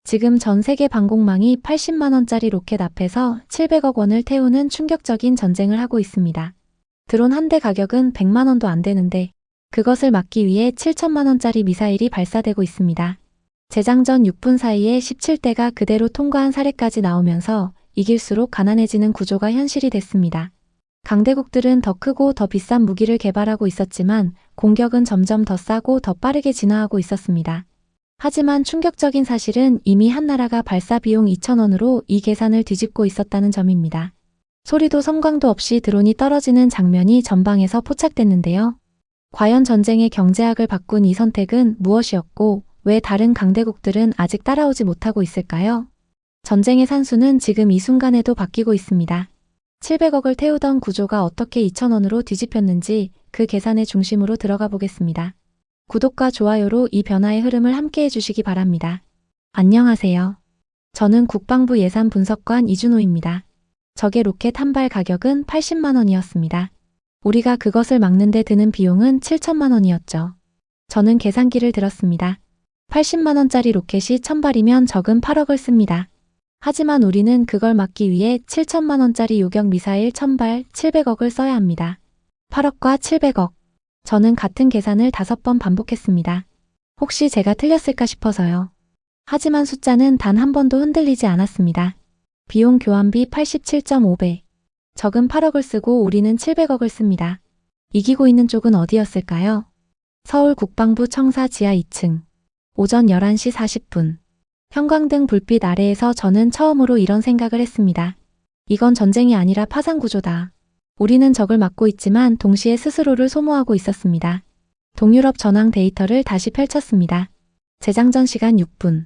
지금 전 세계 방공망이 80만 원짜리 로켓 앞에서 700억 원을 태우는 충격적인 전쟁을 하고 있습니다. 드론 한 대 가격은 100만 원도 안 되는데 그것을 막기 위해 7천만 원짜리 미사일이 발사되고 있습니다. 제장 전 6분 사이에 17대가 그대로 통과한 사례까지 나오면서 이길수록 가난해지는 구조가 현실이 됐습니다. 강대국들은 더 크고 더 비싼 무기를 개발하고 있었지만 공격은 점점 더 싸고 더 빠르게 진화하고 있었습니다. 하지만 충격적인 사실은 이미 한 나라가 발사 비용 2,000원으로 이 계산을 뒤집고 있었다는 점입니다. 소리도 섬광도 없이 드론이 떨어지는 장면이 전방에서 포착됐는데요. 과연 전쟁의 경제학을 바꾼 이 선택은 무엇이었고 왜 다른 강대국들은 아직 따라오지 못하고 있을까요? 전쟁의 산수는 지금 이 순간에도 바뀌고 있습니다. 700억을 태우던 구조가 어떻게 2,000원으로 뒤집혔는지 그 계산의 중심으로 들어가 보겠습니다. 구독과 좋아요로 이 변화의 흐름을 함께 해주시기 바랍니다. 안녕하세요. 저는 국방부 예산 분석관 이준호입니다. 적의 로켓 한 발 가격은 80만 원이었습니다. 우리가 그것을 막는 데 드는 비용은 7천만 원이었죠. 저는 계산기를 들었습니다. 80만 원짜리 로켓이 1000발이면 적은 8억을 씁니다. 하지만 우리는 그걸 막기 위해 7천만 원짜리 요격 미사일 1000발 700억을 써야 합니다. 8억과 700억. 저는 같은 계산을 5번 반복했습니다. 혹시 제가 틀렸을까 싶어서요. 하지만 숫자는 단 한 번도 흔들리지 않았습니다. 비용 교환비 87.5배. 적은 8억을 쓰고 우리는 700억을 씁니다. 이기고 있는 쪽은 어디였을까요? 서울 국방부 청사 지하 2층. 오전 11시 40분. 형광등 불빛 아래에서 저는 처음으로 이런 생각을 했습니다. 이건 전쟁이 아니라 파상구조다. 우리는 적을 막고 있지만 동시에 스스로를 소모하고 있었습니다. 동유럽 전황 데이터를 다시 펼쳤습니다. 재장전 시간 6분.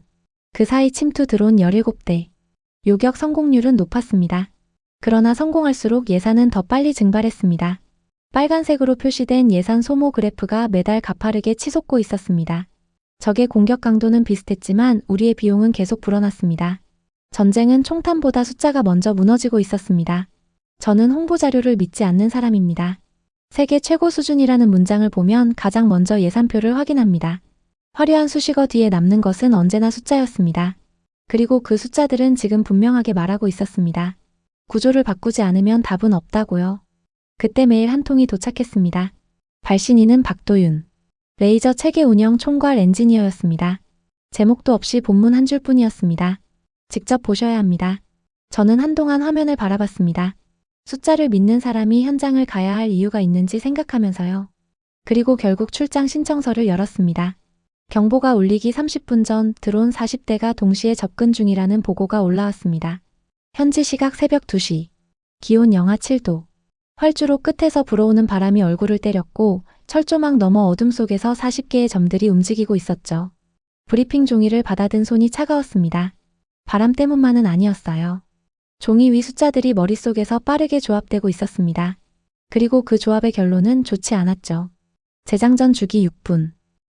그 사이 침투 드론 17대. 요격 성공률은 높았습니다. 그러나 성공할수록 예산은 더 빨리 증발했습니다. 빨간색으로 표시된 예산 소모 그래프가 매달 가파르게 치솟고 있었습니다. 적의 공격 강도는 비슷했지만 우리의 비용은 계속 불어났습니다. 전쟁은 총탄보다 숫자가 먼저 무너지고 있었습니다. 저는 홍보자료를 믿지 않는 사람입니다. 세계 최고 수준이라는 문장을 보면 가장 먼저 예산표를 확인합니다. 화려한 수식어 뒤에 남는 것은 언제나 숫자였습니다. 그리고 그 숫자들은 지금 분명하게 말하고 있었습니다. 구조를 바꾸지 않으면 답은 없다고요. 그때 메일 한 통이 도착했습니다. 발신인은 박도윤. 레이저 체계 운영 총괄 엔지니어였습니다. 제목도 없이 본문 한 줄뿐이었습니다. 직접 보셔야 합니다. 저는 한동안 화면을 바라봤습니다. 숫자를 믿는 사람이 현장을 가야 할 이유가 있는지 생각하면서요. 그리고 결국 출장 신청서를 열었습니다. 경보가 울리기 30분 전 드론 40대가 동시에 접근 중이라는 보고가 올라왔습니다. 현지 시각 새벽 2시. 기온 영하 7도. 활주로 끝에서 불어오는 바람이 얼굴을 때렸고 철조망 너머 어둠 속에서 40개의 점들이 움직이고 있었죠. 브리핑 종이를 받아든 손이 차가웠습니다. 바람 때문만은 아니었어요. 종이 위 숫자들이 머릿속에서 빠르게 조합되고 있었습니다. 그리고 그 조합의 결론은 좋지 않았죠. 재장전 주기 6분.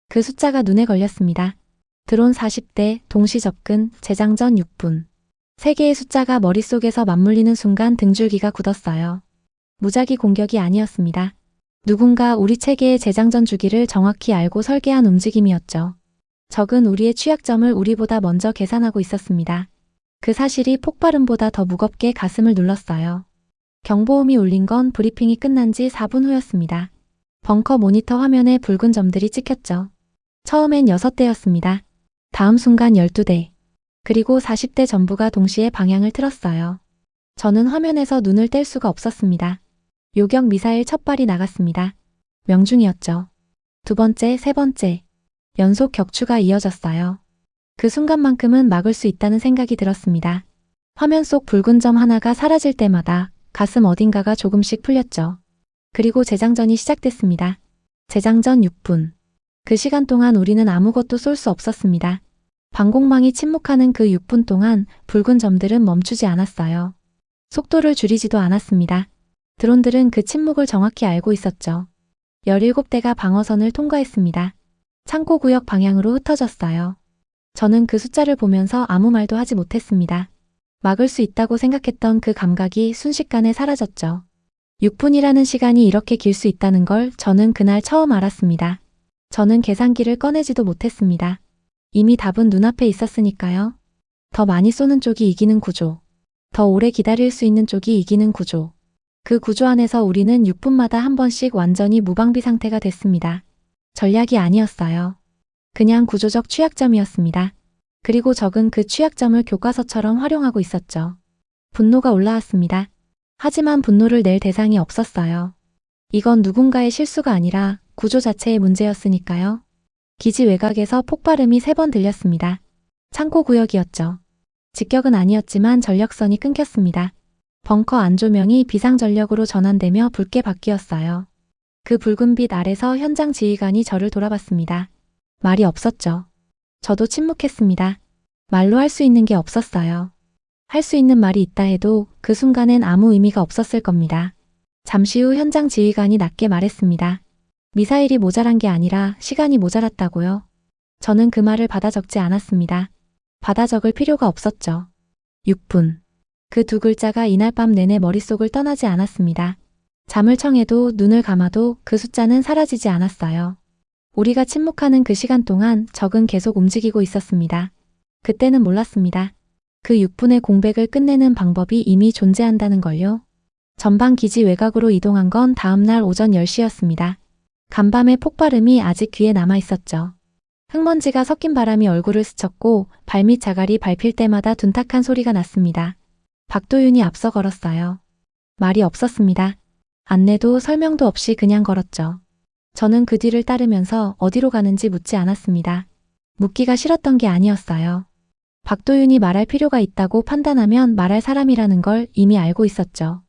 그 숫자가 눈에 걸렸습니다. 드론 40대, 동시 접근, 재장전 6분. 세 개의 숫자가 머릿속에서 맞물리는 순간 등줄기가 굳었어요. 무작위 공격이 아니었습니다. 누군가 우리 체계의 재장전 주기를 정확히 알고 설계한 움직임이었죠. 적은 우리의 취약점을 우리보다 먼저 계산하고 있었습니다. 그 사실이 폭발음보다 더 무겁게 가슴을 눌렀어요. 경보음이 울린 건 브리핑이 끝난 지 4분 후였습니다. 벙커 모니터 화면에 붉은 점들이 찍혔죠. 처음엔 6대였습니다. 다음 순간 12대. 그리고 40대 전부가 동시에 방향을 틀었어요. 저는 화면에서 눈을 뗄 수가 없었습니다. 요격 미사일 첫 발이 나갔습니다. 명중이었죠. 두 번째, 세 번째. 연속 격추가 이어졌어요. 그 순간만큼은 막을 수 있다는 생각이 들었습니다. 화면 속 붉은 점 하나가 사라질 때마다 가슴 어딘가가 조금씩 풀렸죠. 그리고 재장전이 시작됐습니다. 재장전 6분. 그 시간 동안 우리는 아무것도 쏠 수 없었습니다. 방공망이 침묵하는 그 6분 동안 붉은 점들은 멈추지 않았어요. 속도를 줄이지도 않았습니다. 드론들은 그 침묵을 정확히 알고 있었죠. 17대가 방어선을 통과했습니다. 창고구역 방향으로 흩어졌어요. 저는 그 숫자를 보면서 아무 말도 하지 못했습니다. 막을 수 있다고 생각했던 그 감각이 순식간에 사라졌죠. 6분이라는 시간이 이렇게 길 수 있다는 걸 저는 그날 처음 알았습니다. 저는 계산기를 꺼내지도 못했습니다. 이미 답은 눈앞에 있었으니까요. 더 많이 쏘는 쪽이 이기는 구조. 더 오래 기다릴 수 있는 쪽이 이기는 구조. 그 구조 안에서 우리는 6분마다 한 번씩 완전히 무방비 상태가 됐습니다. 전략이 아니었어요. 그냥 구조적 취약점이었습니다. 그리고 적은 그 취약점을 교과서처럼 활용하고 있었죠. 분노가 올라왔습니다. 하지만 분노를 낼 대상이 없었어요. 이건 누군가의 실수가 아니라 구조 자체의 문제였으니까요. 기지 외곽에서 폭발음이 3번 들렸습니다. 창고 구역이었죠. 직격은 아니었지만 전력선이 끊겼습니다. 벙커 안조명이 비상전력으로 전환되며 붉게 바뀌었어요. 그 붉은 빛 아래서 현장 지휘관이 저를 돌아봤습니다. 말이 없었죠. 저도 침묵했습니다. 말로 할 수 있는 게 없었어요. 할 수 있는 말이 있다 해도 그 순간엔 아무 의미가 없었을 겁니다. 잠시 후 현장 지휘관이 낮게 말했습니다. 미사일이 모자란 게 아니라 시간이 모자랐다고요. 저는 그 말을 받아 적지 않았습니다. 받아 적을 필요가 없었죠. 6분. 그 두 글자가 이날 밤 내내 머릿속을 떠나지 않았습니다. 잠을 청해도 눈을 감아도 그 숫자는 사라지지 않았어요. 우리가 침묵하는 그 시간 동안 적은 계속 움직이고 있었습니다. 그때는 몰랐습니다. 그 6분의 공백을 끝내는 방법이 이미 존재한다는 걸요. 전방 기지 외곽으로 이동한 건 다음날 오전 10시였습니다. 간밤의 폭발음이 아직 귀에 남아 있었죠. 흙먼지가 섞인 바람이 얼굴을 스쳤고 발밑 자갈이 밟힐 때마다 둔탁한 소리가 났습니다. 박도윤이 앞서 걸었어요. 말이 없었습니다. 안내도 설명도 없이 그냥 걸었죠. 저는 그 뒤를 따르면서 어디로 가는지 묻지 않았습니다. 묻기가 싫었던 게 아니었어요. 박도윤이 말할 필요가 있다고 판단하면 말할 사람이라는 걸 이미 알고 있었죠.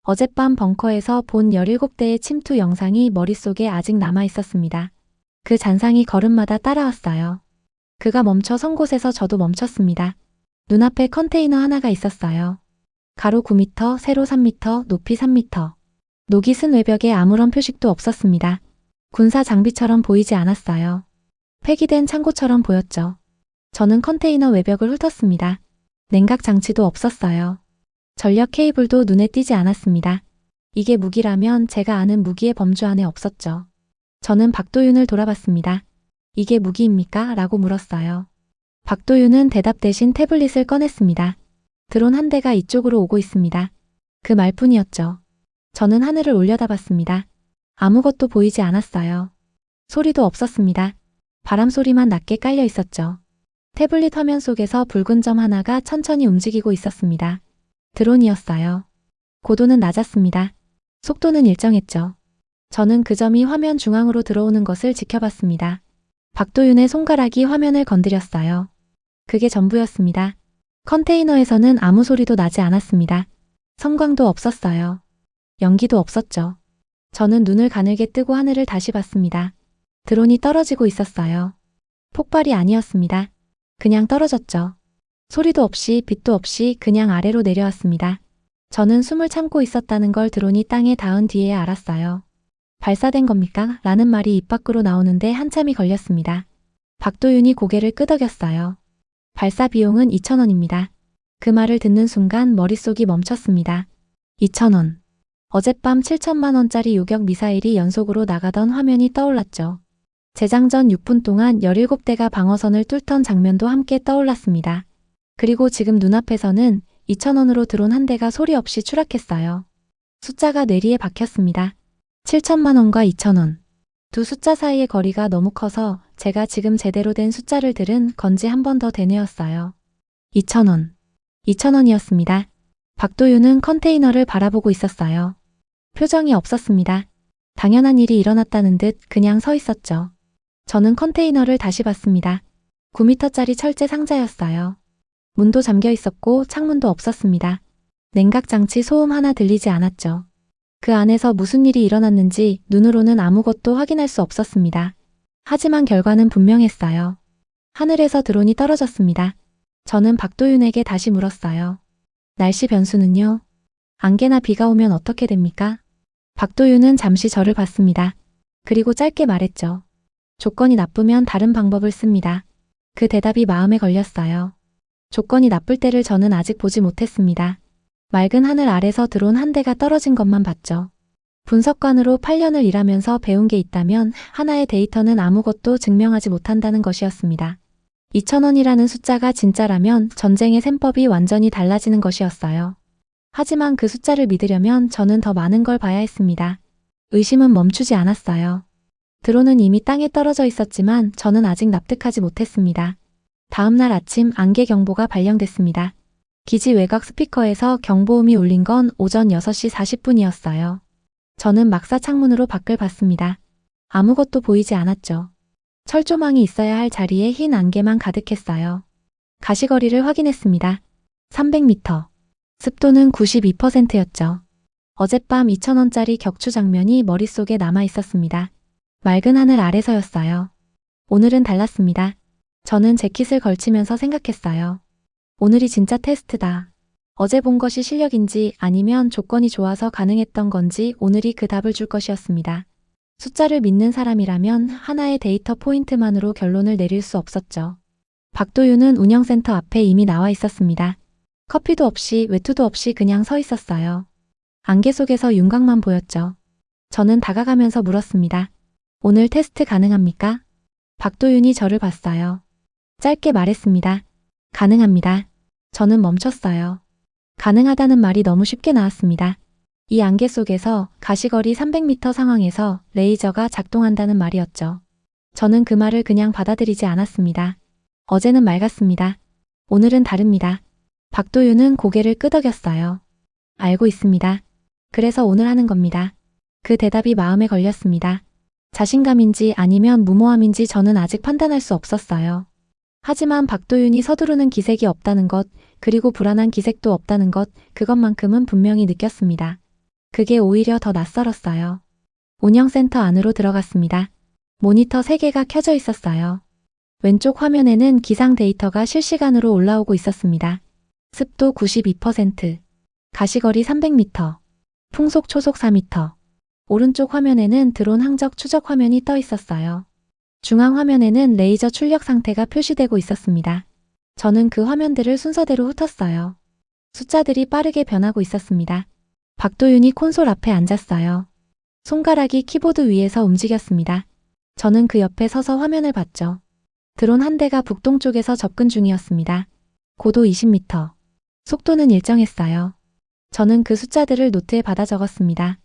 어젯밤 벙커에서 본 17대의 침투 영상이 머릿속에 아직 남아 있었습니다. 그 잔상이 걸음마다 따라왔어요. 그가 멈춰 선 곳에서 저도 멈췄습니다. 눈앞에 컨테이너 하나가 있었어요. 가로 9m, 세로 3m, 높이 3m. 녹이 쓴 외벽에 아무런 표식도 없었습니다. 군사 장비처럼 보이지 않았어요. 폐기된 창고처럼 보였죠. 저는 컨테이너 외벽을 훑었습니다. 냉각 장치도 없었어요. 전력 케이블도 눈에 띄지 않았습니다. 이게 무기라면 제가 아는 무기의 범주 안에 없었죠. 저는 박도윤을 돌아봤습니다. 이게 무기입니까? 라고 물었어요. 박도윤은 대답 대신 태블릿을 꺼냈습니다. 드론 한 대가 이쪽으로 오고 있습니다. 그 말뿐이었죠. 저는 하늘을 올려다봤습니다. 아무것도 보이지 않았어요. 소리도 없었습니다. 바람 소리만 낮게 깔려 있었죠. 태블릿 화면 속에서 붉은 점 하나가 천천히 움직이고 있었습니다. 드론이었어요. 고도는 낮았습니다. 속도는 일정했죠. 저는 그 점이 화면 중앙으로 들어오는 것을 지켜봤습니다. 박도윤의 손가락이 화면을 건드렸어요. 그게 전부였습니다. 컨테이너에서는 아무 소리도 나지 않았습니다. 섬광도 없었어요. 연기도 없었죠. 저는 눈을 가늘게 뜨고 하늘을 다시 봤습니다. 드론이 떨어지고 있었어요. 폭발이 아니었습니다. 그냥 떨어졌죠. 소리도 없이 빛도 없이 그냥 아래로 내려왔습니다. 저는 숨을 참고 있었다는 걸 드론이 땅에 닿은 뒤에야 알았어요. 발사된 겁니까? 라는 말이 입 밖으로 나오는데 한참이 걸렸습니다. 박도윤이 고개를 끄덕였어요. 발사 비용은 2,000원입니다. 그 말을 듣는 순간 머릿속이 멈췄습니다. 2,000원. 어젯밤 7천만 원짜리 요격 미사일이 연속으로 나가던 화면이 떠올랐죠. 재장전 6분 동안 17대가 방어선을 뚫던 장면도 함께 떠올랐습니다. 그리고 지금 눈앞에서는 2,000원으로 드론 한 대가 소리 없이 추락했어요. 숫자가 뇌리에 박혔습니다. 7천만 원과 2,000원. 두 숫자 사이의 거리가 너무 커서 제가 지금 제대로 된 숫자를 들은 건지 한 번 더 되뇌었어요. 2,000원. 2,000원이었습니다. 박도윤은 컨테이너를 바라보고 있었어요. 표정이 없었습니다. 당연한 일이 일어났다는 듯 그냥 서 있었죠. 저는 컨테이너를 다시 봤습니다. 9m짜리 철제 상자였어요. 문도 잠겨 있었고 창문도 없었습니다. 냉각 장치 소음 하나 들리지 않았죠. 그 안에서 무슨 일이 일어났는지 눈으로는 아무것도 확인할 수 없었습니다. 하지만 결과는 분명했어요. 하늘에서 드론이 떨어졌습니다. 저는 박도윤에게 다시 물었어요. 날씨 변수는요? 안개나 비가 오면 어떻게 됩니까? 박도윤은 잠시 저를 봤습니다. 그리고 짧게 말했죠. 조건이 나쁘면 다른 방법을 씁니다. 그 대답이 마음에 걸렸어요. 조건이 나쁠 때를 저는 아직 보지 못했습니다. 맑은 하늘 아래서 드론 한 대가 떨어진 것만 봤죠. 분석관으로 8년을 일하면서 배운 게 있다면 하나의 데이터는 아무것도 증명하지 못한다는 것이었습니다. 2,000원이라는 숫자가 진짜라면 전쟁의 셈법이 완전히 달라지는 것이었어요. 하지만 그 숫자를 믿으려면 저는 더 많은 걸 봐야 했습니다. 의심은 멈추지 않았어요. 드론은 이미 땅에 떨어져 있었지만 저는 아직 납득하지 못했습니다. 다음 날 아침 안개 경보가 발령됐습니다. 기지 외곽 스피커에서 경보음이 울린 건 오전 6시 40분이었어요. 저는 막사 창문으로 밖을 봤습니다. 아무것도 보이지 않았죠. 철조망이 있어야 할 자리에 흰 안개만 가득했어요. 가시거리를 확인했습니다. 300m. 습도는 92%였죠. 어젯밤 2,000원짜리 격추 장면이 머릿속에 남아 있었습니다. 맑은 하늘 아래서였어요. 오늘은 달랐습니다. 저는 재킷을 걸치면서 생각했어요. 오늘이 진짜 테스트다. 어제 본 것이 실력인지 아니면 조건이 좋아서 가능했던 건지 오늘이 그 답을 줄 것이었습니다. 숫자를 믿는 사람이라면 하나의 데이터 포인트만으로 결론을 내릴 수 없었죠. 박도윤은 운영센터 앞에 이미 나와 있었습니다. 커피도 없이 외투도 없이 그냥 서 있었어요. 안개 속에서 윤곽만 보였죠. 저는 다가가면서 물었습니다. 오늘 테스트 가능합니까? 박도윤이 저를 봤어요. 짧게 말했습니다. 가능합니다. 저는 멈췄어요. 가능하다는 말이 너무 쉽게 나왔습니다. 이 안개 속에서 가시거리 300m 상황에서 레이저가 작동한다는 말이었죠. 저는 그 말을 그냥 받아들이지 않았습니다. 어제는 맑았습니다. 오늘은 다릅니다. 박도윤은 고개를 끄덕였어요. 알고 있습니다. 그래서 오늘 하는 겁니다. 그 대답이 마음에 걸렸습니다. 자신감인지 아니면 무모함인지 저는 아직 판단할 수 없었어요. 하지만 박도윤이 서두르는 기색이 없다는 것, 그리고 불안한 기색도 없다는 것, 그것만큼은 분명히 느꼈습니다. 그게 오히려 더 낯설었어요. 운영센터 안으로 들어갔습니다. 모니터 3개가 켜져 있었어요. 왼쪽 화면에는 기상 데이터가 실시간으로 올라오고 있었습니다. 습도 92%, 가시거리 300m, 풍속 초속 4m. 오른쪽 화면에는 드론 항적 추적 화면이 떠 있었어요. 중앙 화면에는 레이저 출력 상태가 표시되고 있었습니다. 저는 그 화면들을 순서대로 훑었어요. 숫자들이 빠르게 변하고 있었습니다. 박도윤이 콘솔 앞에 앉았어요. 손가락이 키보드 위에서 움직였습니다. 저는 그 옆에 서서 화면을 봤죠. 드론 한 대가 북동쪽에서 접근 중이었습니다. 고도 20m. 속도는 일정했어요. 저는 그 숫자들을 노트에 받아 적었습니다.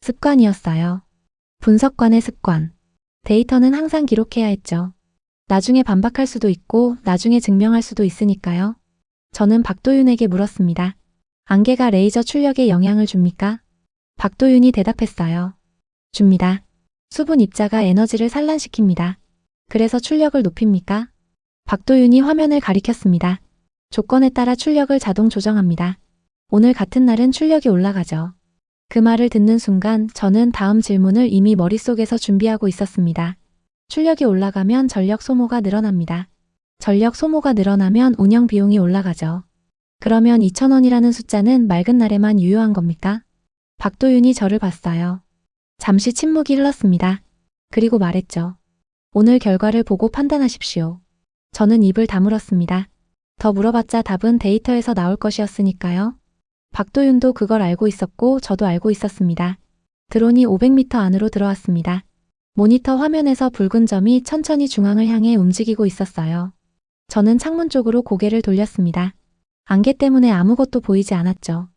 습관이었어요. 분석관의 습관. 데이터는 항상 기록해야 했죠. 나중에 반박할 수도 있고 나중에 증명할 수도 있으니까요. 저는 박도윤에게 물었습니다. 안개가 레이저 출력에 영향을 줍니까? 박도윤이 대답했어요. 줍니다. 수분 입자가 에너지를 산란시킵니다. 그래서 출력을 높입니까? 박도윤이 화면을 가리켰습니다. 조건에 따라 출력을 자동 조정합니다. 오늘 같은 날은 출력이 올라가죠. 그 말을 듣는 순간 저는 다음 질문을 이미 머릿속에서 준비하고 있었습니다. 출력이 올라가면 전력 소모가 늘어납니다. 전력 소모가 늘어나면 운영 비용이 올라가죠. 그러면 2,000원이라는 숫자는 맑은 날에만 유효한 겁니까? 박도윤이 저를 봤어요. 잠시 침묵이 흘렀습니다. 그리고 말했죠. 오늘 결과를 보고 판단하십시오. 저는 입을 다물었습니다. 더 물어봤자 답은 데이터에서 나올 것이었으니까요. 박도윤도 그걸 알고 있었고 저도 알고 있었습니다. 드론이 500m 안으로 들어왔습니다. 모니터 화면에서 붉은 점이 천천히 중앙을 향해 움직이고 있었어요. 저는 창문 쪽으로 고개를 돌렸습니다. 안개 때문에 아무것도 보이지 않았죠.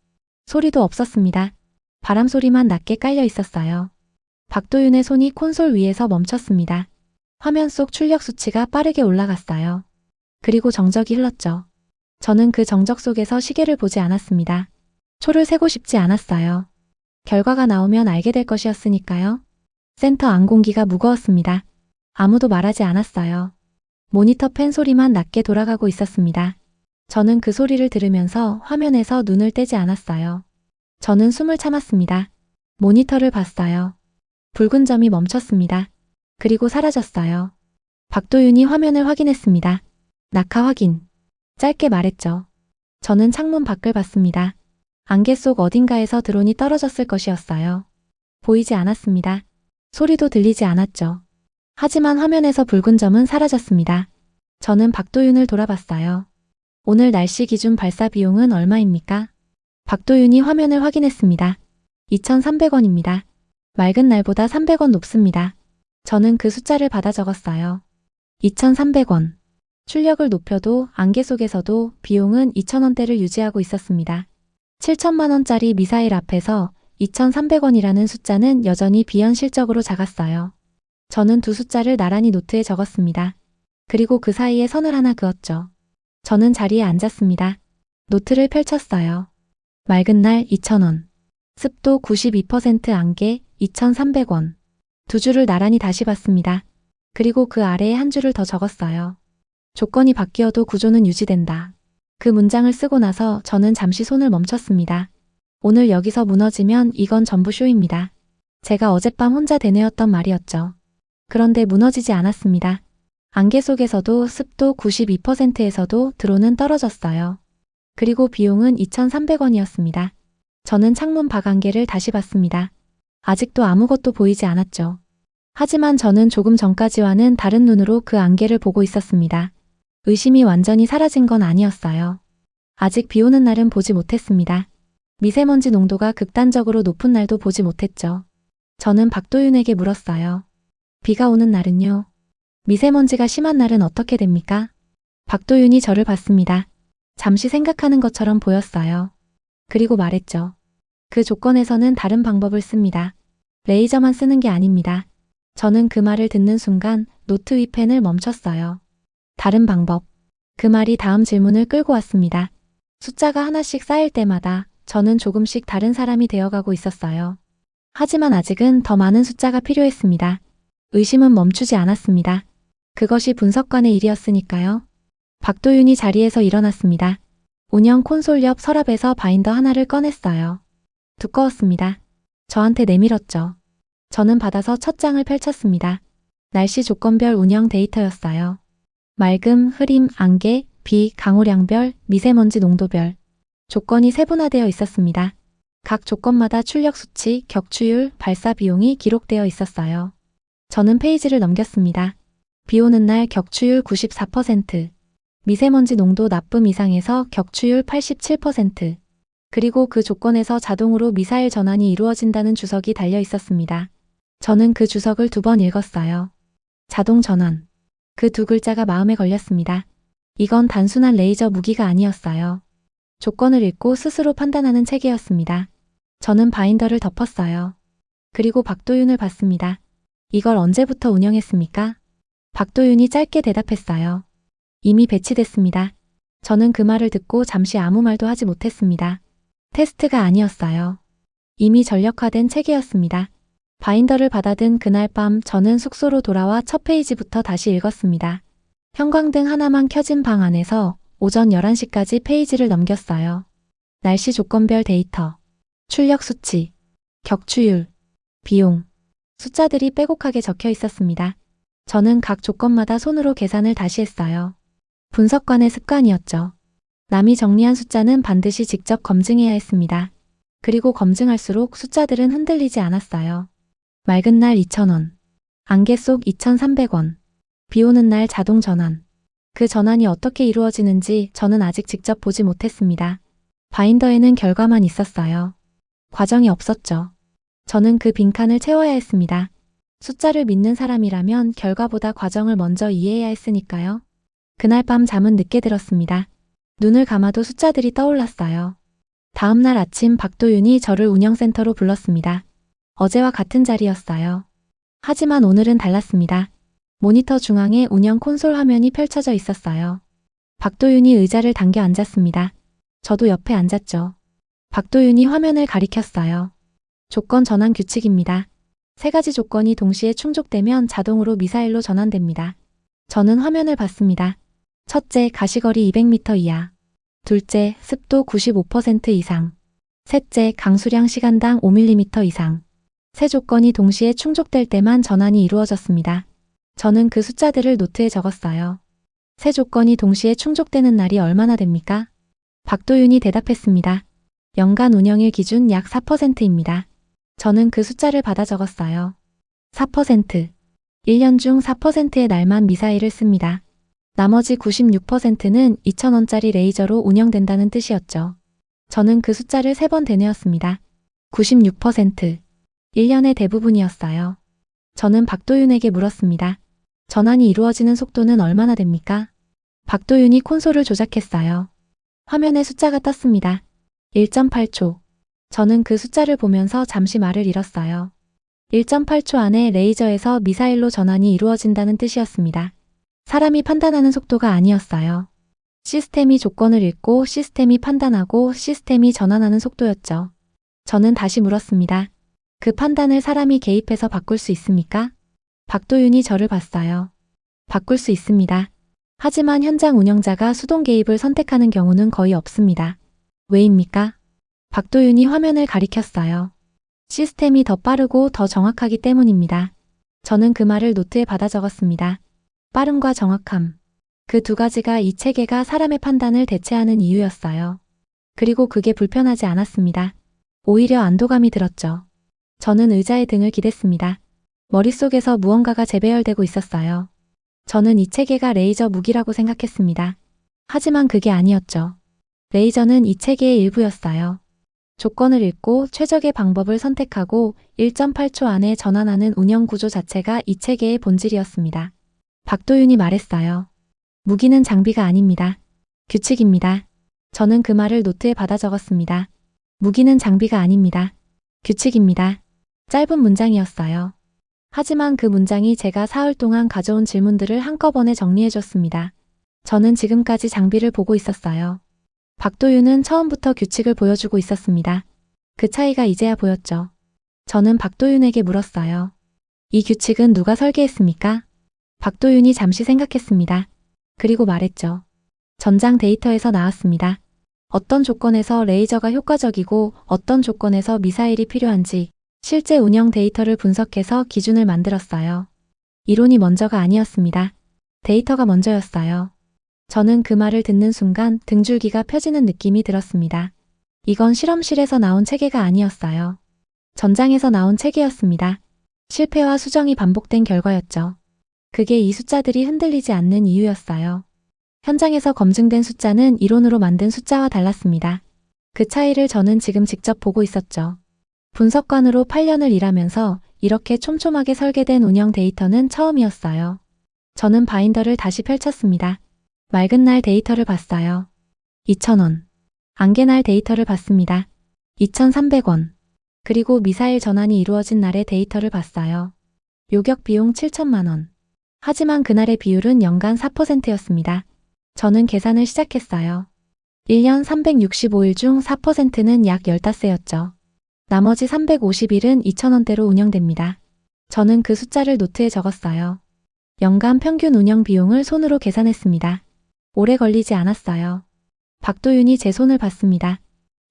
소리도 없었습니다. 바람 소리만 낮게 깔려 있었어요. 박도윤의 손이 콘솔 위에서 멈췄습니다. 화면 속 출력 수치가 빠르게 올라갔어요. 그리고 정적이 흘렀죠. 저는 그 정적 속에서 시계를 보지 않았습니다. 초를 세고 싶지 않았어요. 결과가 나오면 알게 될 것이었으니까요. 센터 안 공기가 무거웠습니다. 아무도 말하지 않았어요. 모니터 팬 소리만 낮게 돌아가고 있었습니다. 저는 그 소리를 들으면서 화면에서 눈을 떼지 않았어요. 저는 숨을 참았습니다. 모니터를 봤어요. 붉은 점이 멈췄습니다. 그리고 사라졌어요. 박도윤이 화면을 확인했습니다. 낙하 확인. 짧게 말했죠. 저는 창문 밖을 봤습니다. 안개 속 어딘가에서 드론이 떨어졌을 것이었어요. 보이지 않았습니다. 소리도 들리지 않았죠. 하지만 화면에서 붉은 점은 사라졌습니다. 저는 박도윤을 돌아봤어요. 오늘 날씨 기준 발사 비용은 얼마입니까? 박도윤이 화면을 확인했습니다. 2,300원입니다. 맑은 날보다 300원 높습니다. 저는 그 숫자를 받아 적었어요. 2,300원. 출력을 높여도 안개 속에서도 비용은 2,000원대를 유지하고 있었습니다. 7천만 원짜리 미사일 앞에서 2,300원이라는 숫자는 여전히 비현실적으로 작았어요. 저는 두 숫자를 나란히 노트에 적었습니다. 그리고 그 사이에 선을 하나 그었죠. 저는 자리에 앉았습니다. 노트를 펼쳤어요. 맑은 날 2,000원. 습도 92% 안개 2,300원. 두 줄을 나란히 다시 봤습니다. 그리고 그 아래에 한 줄을 더 적었어요. 조건이 바뀌어도 구조는 유지된다. 그 문장을 쓰고 나서 저는 잠시 손을 멈췄습니다. 오늘 여기서 무너지면 이건 전부 쇼입니다. 제가 어젯밤 혼자 되뇌었던 말이었죠. 그런데 무너지지 않았습니다. 안개 속에서도 습도 92%에서도 드론은 떨어졌어요. 그리고 비용은 2,300원이었습니다. 저는 창문 밖 안개를 다시 봤습니다. 아직도 아무것도 보이지 않았죠. 하지만 저는 조금 전까지와는 다른 눈으로 그 안개를 보고 있었습니다. 의심이 완전히 사라진 건 아니었어요. 아직 비 오는 날은 보지 못했습니다. 미세먼지 농도가 극단적으로 높은 날도 보지 못했죠. 저는 박도윤에게 물었어요. 비가 오는 날은요? 미세먼지가 심한 날은 어떻게 됩니까? 박도윤이 저를 봤습니다. 잠시 생각하는 것처럼 보였어요. 그리고 말했죠. 그 조건에서는 다른 방법을 씁니다. 레이저만 쓰는 게 아닙니다. 저는 그 말을 듣는 순간 노트 위 펜을 멈췄어요. 다른 방법. 그 말이 다음 질문을 끌고 왔습니다. 숫자가 하나씩 쌓일 때마다 저는 조금씩 다른 사람이 되어가고 있었어요. 하지만 아직은 더 많은 숫자가 필요했습니다. 의심은 멈추지 않았습니다. 그것이 분석관의 일이었으니까요. 박도윤이 자리에서 일어났습니다. 운영 콘솔 옆 서랍에서 바인더 하나를 꺼냈어요. 두꺼웠습니다. 저한테 내밀었죠. 저는 받아서 첫 장을 펼쳤습니다. 날씨 조건별 운영 데이터였어요. 맑음, 흐림, 안개, 비, 강우량별, 미세먼지 농도별. 조건이 세분화되어 있었습니다. 각 조건마다 출력 수치, 격추율, 발사 비용이 기록되어 있었어요. 저는 페이지를 넘겼습니다. 비 오는 날 격추율 94%, 미세먼지 농도 나쁨 이상에서 격추율 87%, 그리고 그 조건에서 자동으로 미사일 전환이 이루어진다는 주석이 달려 있었습니다. 저는 그 주석을 2번 읽었어요. 자동 전환. 그 두 글자가 마음에 걸렸습니다. 이건 단순한 레이저 무기가 아니었어요. 조건을 읽고 스스로 판단하는 체계였습니다. 저는 바인더를 덮었어요. 그리고 박도윤을 봤습니다. 이걸 언제부터 운영했습니까? 박도윤이 짧게 대답했어요. 이미 배치됐습니다. 저는 그 말을 듣고 잠시 아무 말도 하지 못했습니다. 테스트가 아니었어요. 이미 전력화된 체계였습니다. 바인더를 받아든 그날 밤 저는 숙소로 돌아와 첫 페이지부터 다시 읽었습니다. 형광등 하나만 켜진 방 안에서 오전 11시까지 페이지를 넘겼어요. 날씨 조건별 데이터, 출력 수치, 격추율, 비용, 숫자들이 빼곡하게 적혀 있었습니다. 저는 각 조건마다 손으로 계산을 다시 했어요. 분석관의 습관이었죠. 남이 정리한 숫자는 반드시 직접 검증해야 했습니다. 그리고 검증할수록 숫자들은 흔들리지 않았어요. 맑은 날 2,000원, 안개 속 2,300원, 비 오는 날 자동 전환. 그 전환이 어떻게 이루어지는지 저는 아직 직접 보지 못했습니다. 바인더에는 결과만 있었어요. 과정이 없었죠. 저는 그 빈칸을 채워야 했습니다. 숫자를 믿는 사람이라면 결과보다 과정을 먼저 이해해야 했으니까요. 그날 밤 잠은 늦게 들었습니다. 눈을 감아도 숫자들이 떠올랐어요. 다음 날 아침 박도윤이 저를 운영센터로 불렀습니다. 어제와 같은 자리였어요. 하지만 오늘은 달랐습니다. 모니터 중앙에 운영 콘솔 화면이 펼쳐져 있었어요. 박도윤이 의자를 당겨 앉았습니다. 저도 옆에 앉았죠. 박도윤이 화면을 가리켰어요. 조건 전환 규칙입니다. 3가지 조건이 동시에 충족되면 자동으로 미사일로 전환됩니다. 저는 화면을 봤습니다. 첫째, 가시거리 200m 이하. 둘째, 습도 95% 이상. 셋째, 강수량 시간당 5mm 이상. 세 조건이 동시에 충족될 때만 전환이 이루어졌습니다. 저는 그 숫자들을 노트에 적었어요. 세 조건이 동시에 충족되는 날이 얼마나 됩니까? 박도윤이 대답했습니다. 연간 운영일 기준 약 4%입니다. 저는 그 숫자를 받아 적었어요. 4%. 1년 중 4%의 날만 미사일을 씁니다. 나머지 96%는 2,000원짜리 레이저로 운영된다는 뜻이었죠. 저는 그 숫자를 3번 되뇌었습니다. 96%. 1년의 대부분이었어요. 저는 박도윤에게 물었습니다. 전환이 이루어지는 속도는 얼마나 됩니까? 박도윤이 콘솔을 조작했어요. 화면에 숫자가 떴습니다. 1.8초. 저는 그 숫자를 보면서 잠시 말을 잃었어요. 1.8초 안에 레이저에서 미사일로 전환이 이루어진다는 뜻이었습니다. 사람이 판단하는 속도가 아니었어요. 시스템이 조건을 읽고 시스템이 판단하고 시스템이 전환하는 속도였죠. 저는 다시 물었습니다. 그 판단을 사람이 개입해서 바꿀 수 있습니까? 박도윤이 저를 봤어요. 바꿀 수 있습니다. 하지만 현장 운영자가 수동 개입을 선택하는 경우는 거의 없습니다. 왜입니까? 박도윤이 화면을 가리켰어요. 시스템이 더 빠르고 더 정확하기 때문입니다. 저는 그 말을 노트에 받아 적었습니다. 빠름과 정확함. 그 두 가지가 이 체계가 사람의 판단을 대체하는 이유였어요. 그리고 그게 불편하지 않았습니다. 오히려 안도감이 들었죠. 저는 의자에 등을 기댔습니다. 머릿속에서 무언가가 재배열되고 있었어요. 저는 이 체계가 레이저 무기라고 생각했습니다. 하지만 그게 아니었죠. 레이저는 이 체계의 일부였어요. 조건을 읽고 최적의 방법을 선택하고 1.8초 안에 전환하는 운영 구조 자체가 이 체계의 본질이었습니다. 박도윤이 말했어요. 무기는 장비가 아닙니다. 규칙입니다. 저는 그 말을 노트에 받아 적었습니다. 무기는 장비가 아닙니다. 규칙입니다. 짧은 문장이었어요. 하지만 그 문장이 제가 사흘 동안 가져온 질문들을 한꺼번에 정리해줬습니다. 저는 지금까지 장비를 보고 있었어요. 박도윤은 처음부터 규칙을 보여주고 있었습니다. 그 차이가 이제야 보였죠. 저는 박도윤에게 물었어요. 이 규칙은 누가 설계했습니까? 박도윤이 잠시 생각했습니다. 그리고 말했죠. 전장 데이터에서 나왔습니다. 어떤 조건에서 레이저가 효과적이고 어떤 조건에서 미사일이 필요한지 실제 운영 데이터를 분석해서 기준을 만들었어요. 이론이 먼저가 아니었습니다. 데이터가 먼저였어요. 저는 그 말을 듣는 순간 등줄기가 펴지는 느낌이 들었습니다. 이건 실험실에서 나온 체계가 아니었어요. 전장에서 나온 체계였습니다. 실패와 수정이 반복된 결과였죠. 그게 이 숫자들이 흔들리지 않는 이유였어요. 현장에서 검증된 숫자는 이론으로 만든 숫자와 달랐습니다. 그 차이를 저는 지금 직접 보고 있었죠. 분석관으로 8년을 일하면서 이렇게 촘촘하게 설계된 운영 데이터는 처음이었어요. 저는 바인더를 다시 펼쳤습니다. 맑은 날 데이터를 봤어요. 2,000원. 안개 날 데이터를 봤습니다. 2,300원. 그리고 미사일 전환이 이루어진 날의 데이터를 봤어요. 요격 비용 7천만 원. 하지만 그날의 비율은 연간 4%였습니다. 저는 계산을 시작했어요. 1년 365일 중 4%는 약 15세였죠. 나머지 350일은 2,000원대로 운영됩니다. 저는 그 숫자를 노트에 적었어요. 연간 평균 운영 비용을 손으로 계산했습니다. 오래 걸리지 않았어요. 박도윤이 제 손을 봤습니다.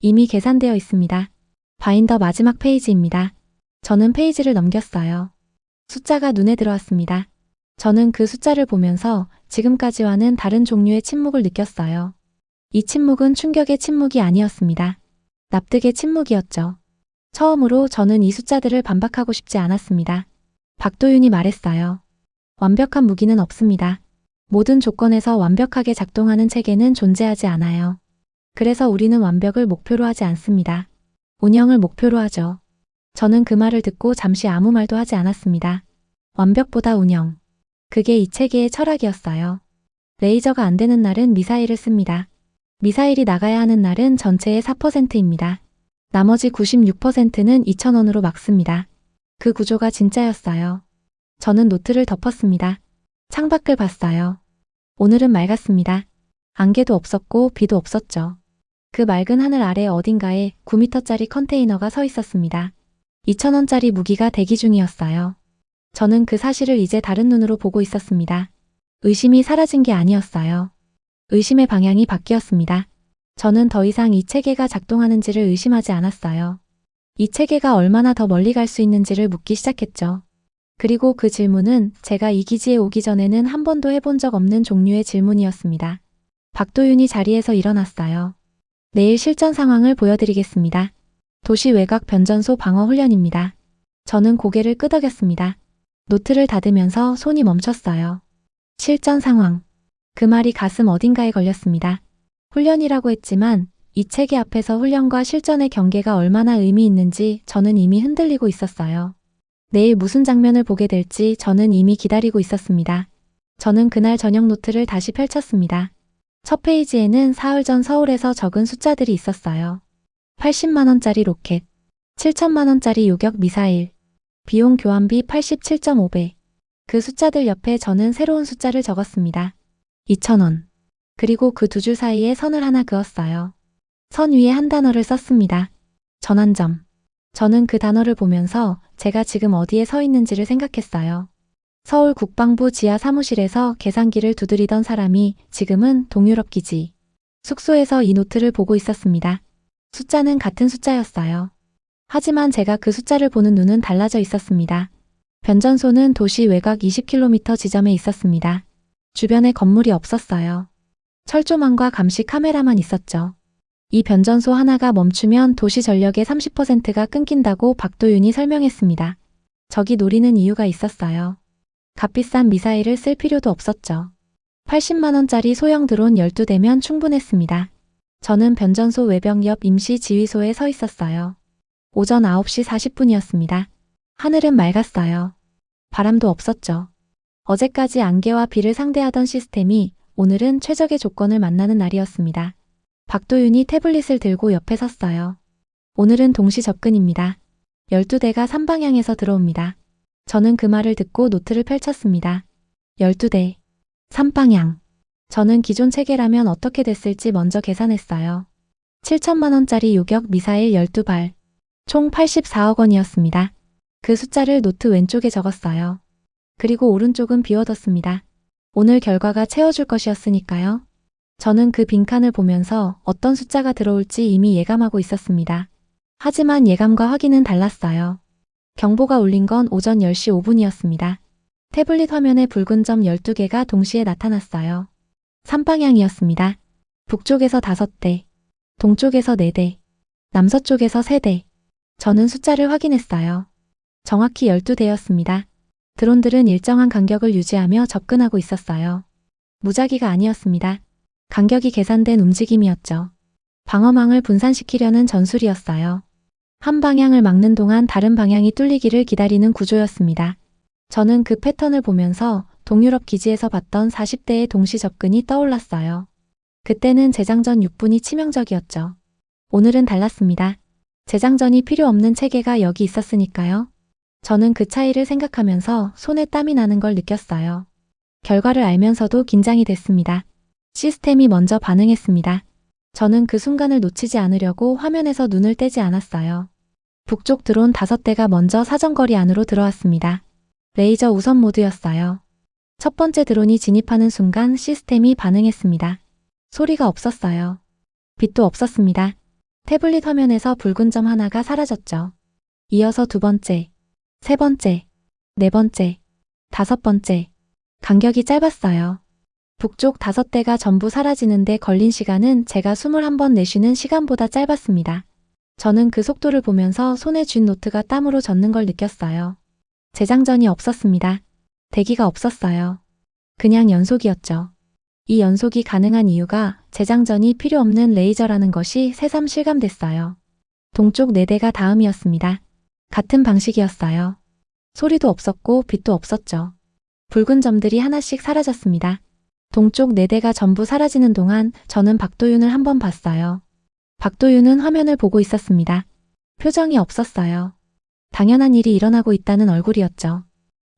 이미 계산되어 있습니다. 바인더 마지막 페이지입니다. 저는 페이지를 넘겼어요. 숫자가 눈에 들어왔습니다. 저는 그 숫자를 보면서 지금까지와는 다른 종류의 침묵을 느꼈어요. 이 침묵은 충격의 침묵이 아니었습니다. 납득의 침묵이었죠. 처음으로 저는 이 숫자들을 반박하고 싶지 않았습니다. 박도윤이 말했어요. 완벽한 무기는 없습니다. 모든 조건에서 완벽하게 작동하는 체계는 존재하지 않아요. 그래서 우리는 완벽을 목표로 하지 않습니다. 운영을 목표로 하죠. 저는 그 말을 듣고 잠시 아무 말도 하지 않았습니다. 완벽보다 운영. 그게 이 체계의 철학이었어요. 레이저가 안 되는 날은 미사일을 씁니다. 미사일이 나가야 하는 날은 전체의 4%입니다. 나머지 96%는 2,000원으로 막습니다. 그 구조가 진짜였어요. 저는 노트를 덮었습니다. 창밖을 봤어요. 오늘은 맑았습니다. 안개도 없었고 비도 없었죠. 그 맑은 하늘 아래 어딘가에 9m짜리 컨테이너가 서 있었습니다. 2,000원짜리 무기가 대기 중이었어요. 저는 그 사실을 이제 다른 눈으로 보고 있었습니다. 의심이 사라진 게 아니었어요. 의심의 방향이 바뀌었습니다. 저는 더 이상 이 체계가 작동하는지를 의심하지 않았어요. 이 체계가 얼마나 더 멀리 갈 수 있는지를 묻기 시작했죠. 그리고 그 질문은 제가 이 기지에 오기 전에는 한 번도 해본 적 없는 종류의 질문이었습니다. 박도윤이 자리에서 일어났어요. 내일 실전 상황을 보여드리겠습니다. 도시 외곽 변전소 방어 훈련입니다. 저는 고개를 끄덕였습니다. 노트를 닫으면서 손이 멈췄어요. 실전 상황. 그 말이 가슴 어딘가에 걸렸습니다. 훈련이라고 했지만 이 체계 앞에서 훈련과 실전의 경계가 얼마나 의미 있는지 저는 이미 흔들리고 있었어요. 내일 무슨 장면을 보게 될지 저는 이미 기다리고 있었습니다. 저는 그날 저녁 노트를 다시 펼쳤습니다. 첫 페이지에는 사흘 전 서울에서 적은 숫자들이 있었어요. 80만원짜리 로켓, 7천만원짜리 요격 미사일, 비용 교환비 87.5배. 그 숫자들 옆에 저는 새로운 숫자를 적었습니다. 2,000원. 그리고 그 두 줄 사이에 선을 하나 그었어요. 선 위에 한 단어를 썼습니다. 전환점. 저는 그 단어를 보면서 제가 지금 어디에 서 있는지를 생각했어요. 서울 국방부 지하 사무실에서 계산기를 두드리던 사람이 지금은 동유럽 기지 숙소에서 이 노트를 보고 있었습니다. 숫자는 같은 숫자였어요. 하지만 제가 그 숫자를 보는 눈은 달라져 있었습니다. 변전소는 도시 외곽 20km 지점에 있었습니다. 주변에 건물이 없었어요. 철조망과 감시 카메라만 있었죠. 이 변전소 하나가 멈추면 도시 전력의 30%가 끊긴다고 박도윤이 설명했습니다. 저기 노리는 이유가 있었어요. 값비싼 미사일을 쓸 필요도 없었죠. 80만원짜리 소형 드론 12대면 충분했습니다. 저는 변전소 외벽 옆 임시 지휘소에 서 있었어요. 오전 9시 40분이었습니다. 하늘은 맑았어요. 바람도 없었죠. 어제까지 안개와 비를 상대하던 시스템이 오늘은 최적의 조건을 만나는 날이었습니다. 박도윤이 태블릿을 들고 옆에 섰어요. 오늘은 동시 접근입니다. 12대가 3방향에서 들어옵니다. 저는 그 말을 듣고 노트를 펼쳤습니다. 12대, 3방향. 저는 기존 체계라면 어떻게 됐을지 먼저 계산했어요. 7천만원짜리 요격 미사일 12발, 총 84억 원이었습니다. 그 숫자를 노트 왼쪽에 적었어요. 그리고 오른쪽은 비워뒀습니다. 오늘 결과가 채워줄 것이었으니까요. 저는 그 빈칸을 보면서 어떤 숫자가 들어올지 이미 예감하고 있었습니다. 하지만 예감과 확인은 달랐어요. 경보가 울린 건 오전 10시 5분이었습니다. 태블릿 화면에 붉은 점 12개가 동시에 나타났어요. 3방향이었습니다. 북쪽에서 5대, 동쪽에서 4대, 남서쪽에서 3대. 저는 숫자를 확인했어요. 정확히 12대였습니다. 드론들은 일정한 간격을 유지하며 접근하고 있었어요. 무작위가 아니었습니다. 간격이 계산된 움직임이었죠. 방어망을 분산시키려는 전술이었어요. 한 방향을 막는 동안 다른 방향이 뚫리기를 기다리는 구조였습니다. 저는 그 패턴을 보면서 동유럽 기지에서 봤던 40대의 동시 접근이 떠올랐어요. 그때는 재장전 6분이 치명적이었죠. 오늘은 달랐습니다. 재장전이 필요 없는 체계가 여기 있었으니까요. 저는 그 차이를 생각하면서 손에 땀이 나는 걸 느꼈어요. 결과를 알면서도 긴장이 됐습니다. 시스템이 먼저 반응했습니다. 저는 그 순간을 놓치지 않으려고 화면에서 눈을 떼지 않았어요. 북쪽 드론 5대가 먼저 사정거리 안으로 들어왔습니다. 레이저 우선 모드였어요. 첫 번째 드론이 진입하는 순간 시스템이 반응했습니다. 소리가 없었어요. 빛도 없었습니다. 태블릿 화면에서 붉은 점 하나가 사라졌죠. 이어서 두 번째, 세 번째, 네 번째, 다섯 번째. 간격이 짧았어요. 북쪽 5대가 전부 사라지는데 걸린 시간은 제가 숨을 한 번 내쉬는 시간보다 짧았습니다. 저는 그 속도를 보면서 손에 쥔 노트가 땀으로 젖는 걸 느꼈어요. 재장전이 없었습니다. 대기가 없었어요. 그냥 연속이었죠. 이 연속이 가능한 이유가 재장전이 필요 없는 레이저라는 것이 새삼 실감됐어요. 동쪽 4대가 다음이었습니다. 같은 방식이었어요. 소리도 없었고 빛도 없었죠. 붉은 점들이 하나씩 사라졌습니다. 동쪽 4대가 전부 사라지는 동안 저는 박도윤을 한번 봤어요. 박도윤은 화면을 보고 있었습니다. 표정이 없었어요. 당연한 일이 일어나고 있다는 얼굴이었죠.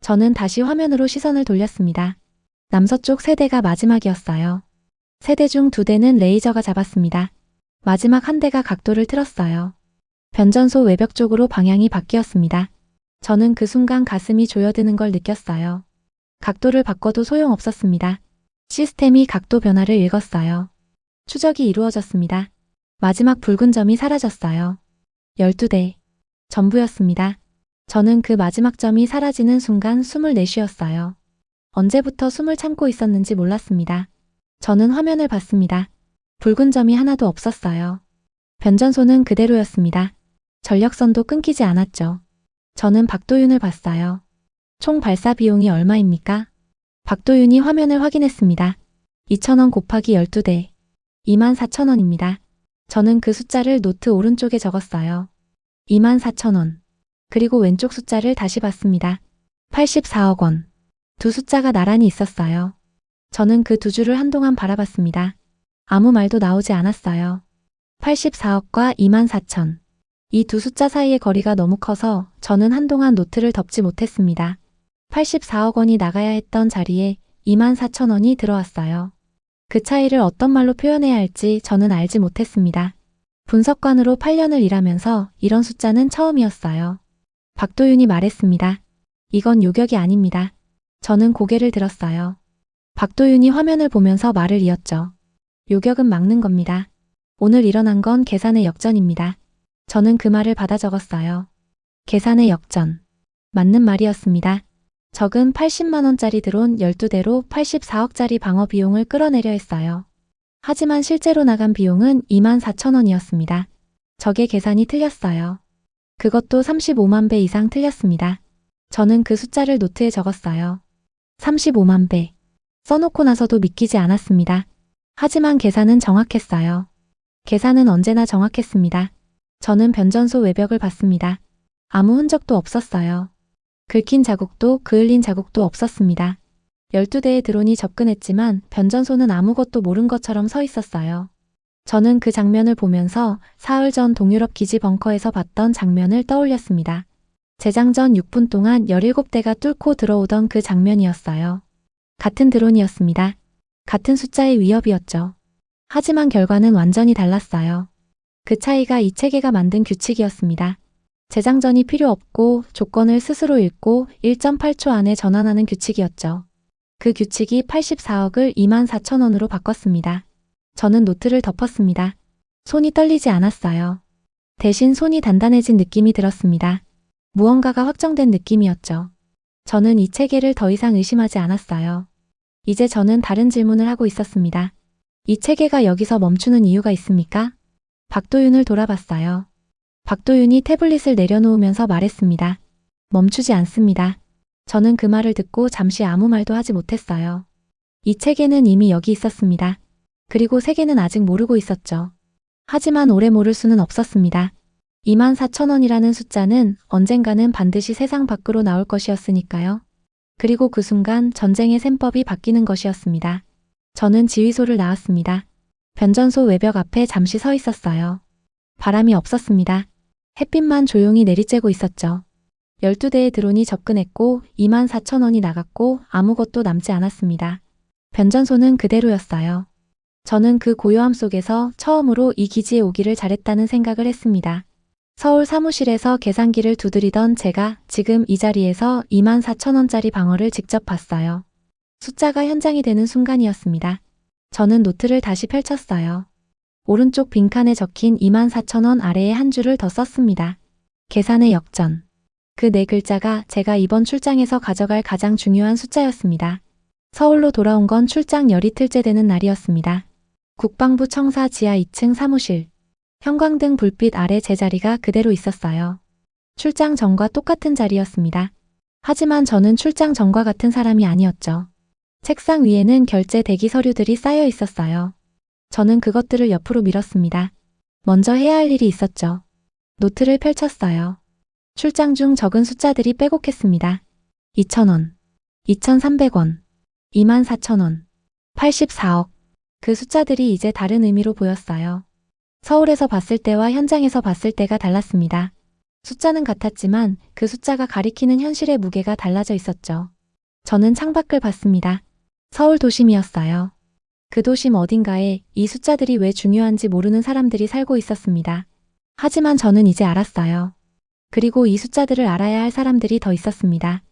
저는 다시 화면으로 시선을 돌렸습니다. 남서쪽 3대가 마지막이었어요. 3대 중 2대는 레이저가 잡았습니다. 마지막 1대가 각도를 틀었어요. 변전소 외벽 쪽으로 방향이 바뀌었습니다. 저는 그 순간 가슴이 조여드는 걸 느꼈어요. 각도를 바꿔도 소용없었습니다. 시스템이 각도 변화를 읽었어요. 추적이 이루어졌습니다. 마지막 붉은 점이 사라졌어요. 12대. 전부였습니다. 저는 그 마지막 점이 사라지는 순간 숨을 내쉬었어요. 언제부터 숨을 참고 있었는지 몰랐습니다. 저는 화면을 봤습니다. 붉은 점이 하나도 없었어요. 변전소는 그대로였습니다. 전력선도 끊기지 않았죠. 저는 박도윤을 봤어요. 총 발사 비용이 얼마입니까? 박도윤이 화면을 확인했습니다. 2,000원 곱하기 12대. 24,000원입니다. 저는 그 숫자를 노트 오른쪽에 적었어요. 24,000원. 그리고 왼쪽 숫자를 다시 봤습니다. 84억 원. 두 숫자가 나란히 있었어요. 저는 그 두 줄을 한동안 바라봤습니다. 아무 말도 나오지 않았어요. 84억과 24,000. 이 두 숫자 사이의 거리가 너무 커서 저는 한동안 노트를 덮지 못했습니다. 84억 원이 나가야 했던 자리에 24,000원이 들어왔어요. 그 차이를 어떤 말로 표현해야 할지 저는 알지 못했습니다. 분석관으로 8년을 일하면서 이런 숫자는 처음이었어요. 박도윤이 말했습니다. 이건 요격이 아닙니다. 저는 고개를 들었어요. 박도윤이 화면을 보면서 말을 이었죠. 요격은 막는 겁니다. 오늘 일어난 건 계산의 역전입니다. 저는 그 말을 받아 적었어요. 계산의 역전. 맞는 말이었습니다. 적은 80만 원짜리 드론 12대로 84억짜리 방어 비용을 끌어내려 했어요. 하지만 실제로 나간 비용은 24,000원이었습니다. 적의 계산이 틀렸어요. 그것도 35만 배 이상 틀렸습니다. 저는 그 숫자를 노트에 적었어요. 35만 배. 써놓고 나서도 믿기지 않았습니다. 하지만 계산은 정확했어요. 계산은 언제나 정확했습니다. 저는 변전소 외벽을 봤습니다. 아무 흔적도 없었어요. 긁힌 자국도 그을린 자국도 없었습니다. 12대의 드론이 접근했지만 변전소는 아무것도 모른 것처럼 서 있었어요. 저는 그 장면을 보면서 사흘 전 동유럽 기지 벙커에서 봤던 장면을 떠올렸습니다. 재장전 6분 동안 17대가 뚫고 들어오던 그 장면이었어요. 같은 드론이었습니다. 같은 숫자의 위협이었죠. 하지만 결과는 완전히 달랐어요. 그 차이가 이 체계가 만든 규칙이었습니다. 재장전이 필요 없고 조건을 스스로 읽고 1.8초 안에 전환하는 규칙이었죠. 그 규칙이 84억을 24,000원으로 바꿨습니다. 저는 노트를 덮었습니다. 손이 떨리지 않았어요. 대신 손이 단단해진 느낌이 들었습니다. 무언가가 확정된 느낌이었죠. 저는 이 체계를 더 이상 의심하지 않았어요. 이제 저는 다른 질문을 하고 있었습니다. 이 체계가 여기서 멈추는 이유가 있습니까? 박도윤을 돌아봤어요. 박도윤이 태블릿을 내려놓으면서 말했습니다. 멈추지 않습니다. 저는 그 말을 듣고 잠시 아무 말도 하지 못했어요. 이 체계는 이미 여기 있었습니다. 그리고 세계는 아직 모르고 있었죠. 하지만 오래 모를 수는 없었습니다. 24,000원이라는 숫자는 언젠가는 반드시 세상 밖으로 나올 것이었으니까요. 그리고 그 순간 전쟁의 셈법이 바뀌는 것이었습니다. 저는 지휘소를 나왔습니다. 변전소 외벽 앞에 잠시 서 있었어요. 바람이 없었습니다. 햇빛만 조용히 내리쬐고 있었죠. 12대의 드론이 접근했고 24,000원이 나갔고 아무것도 남지 않았습니다. 변전소는 그대로였어요. 저는 그 고요함 속에서 처음으로 이 기지에 오기를 잘했다는 생각을 했습니다. 서울 사무실에서 계산기를 두드리던 제가 지금 이 자리에서 24,000원짜리 방어를 직접 봤어요. 숫자가 현장이 되는 순간이었습니다. 저는 노트를 다시 펼쳤어요. 오른쪽 빈칸에 적힌 24,000원 아래에 한 줄을 더 썼습니다. 계산의 역전. 그 네 글자가 제가 이번 출장에서 가져갈 가장 중요한 숫자였습니다. 서울로 돌아온 건 출장 열이틀째 되는 날이었습니다. 국방부 청사 지하 2층 사무실. 형광등 불빛 아래 제 자리가 그대로 있었어요. 출장 전과 똑같은 자리였습니다. 하지만 저는 출장 전과 같은 사람이 아니었죠. 책상 위에는 결제 대기 서류들이 쌓여 있었어요. 저는 그것들을 옆으로 밀었습니다. 먼저 해야 할 일이 있었죠. 노트를 펼쳤어요. 출장 중 적은 숫자들이 빼곡했습니다. 2,000원, 2,300원, 24,000원, 84억. 그 숫자들이 이제 다른 의미로 보였어요. 서울에서 봤을 때와 현장에서 봤을 때가 달랐습니다. 숫자는 같았지만 그 숫자가 가리키는 현실의 무게가 달라져 있었죠. 저는 창밖을 봤습니다. 서울 도심이었어요. 그 도심 어딘가에 이 숫자들이 왜 중요한지 모르는 사람들이 살고 있었습니다. 하지만 저는 이제 알았어요. 그리고 이 숫자들을 알아야 할 사람들이 더 있었습니다.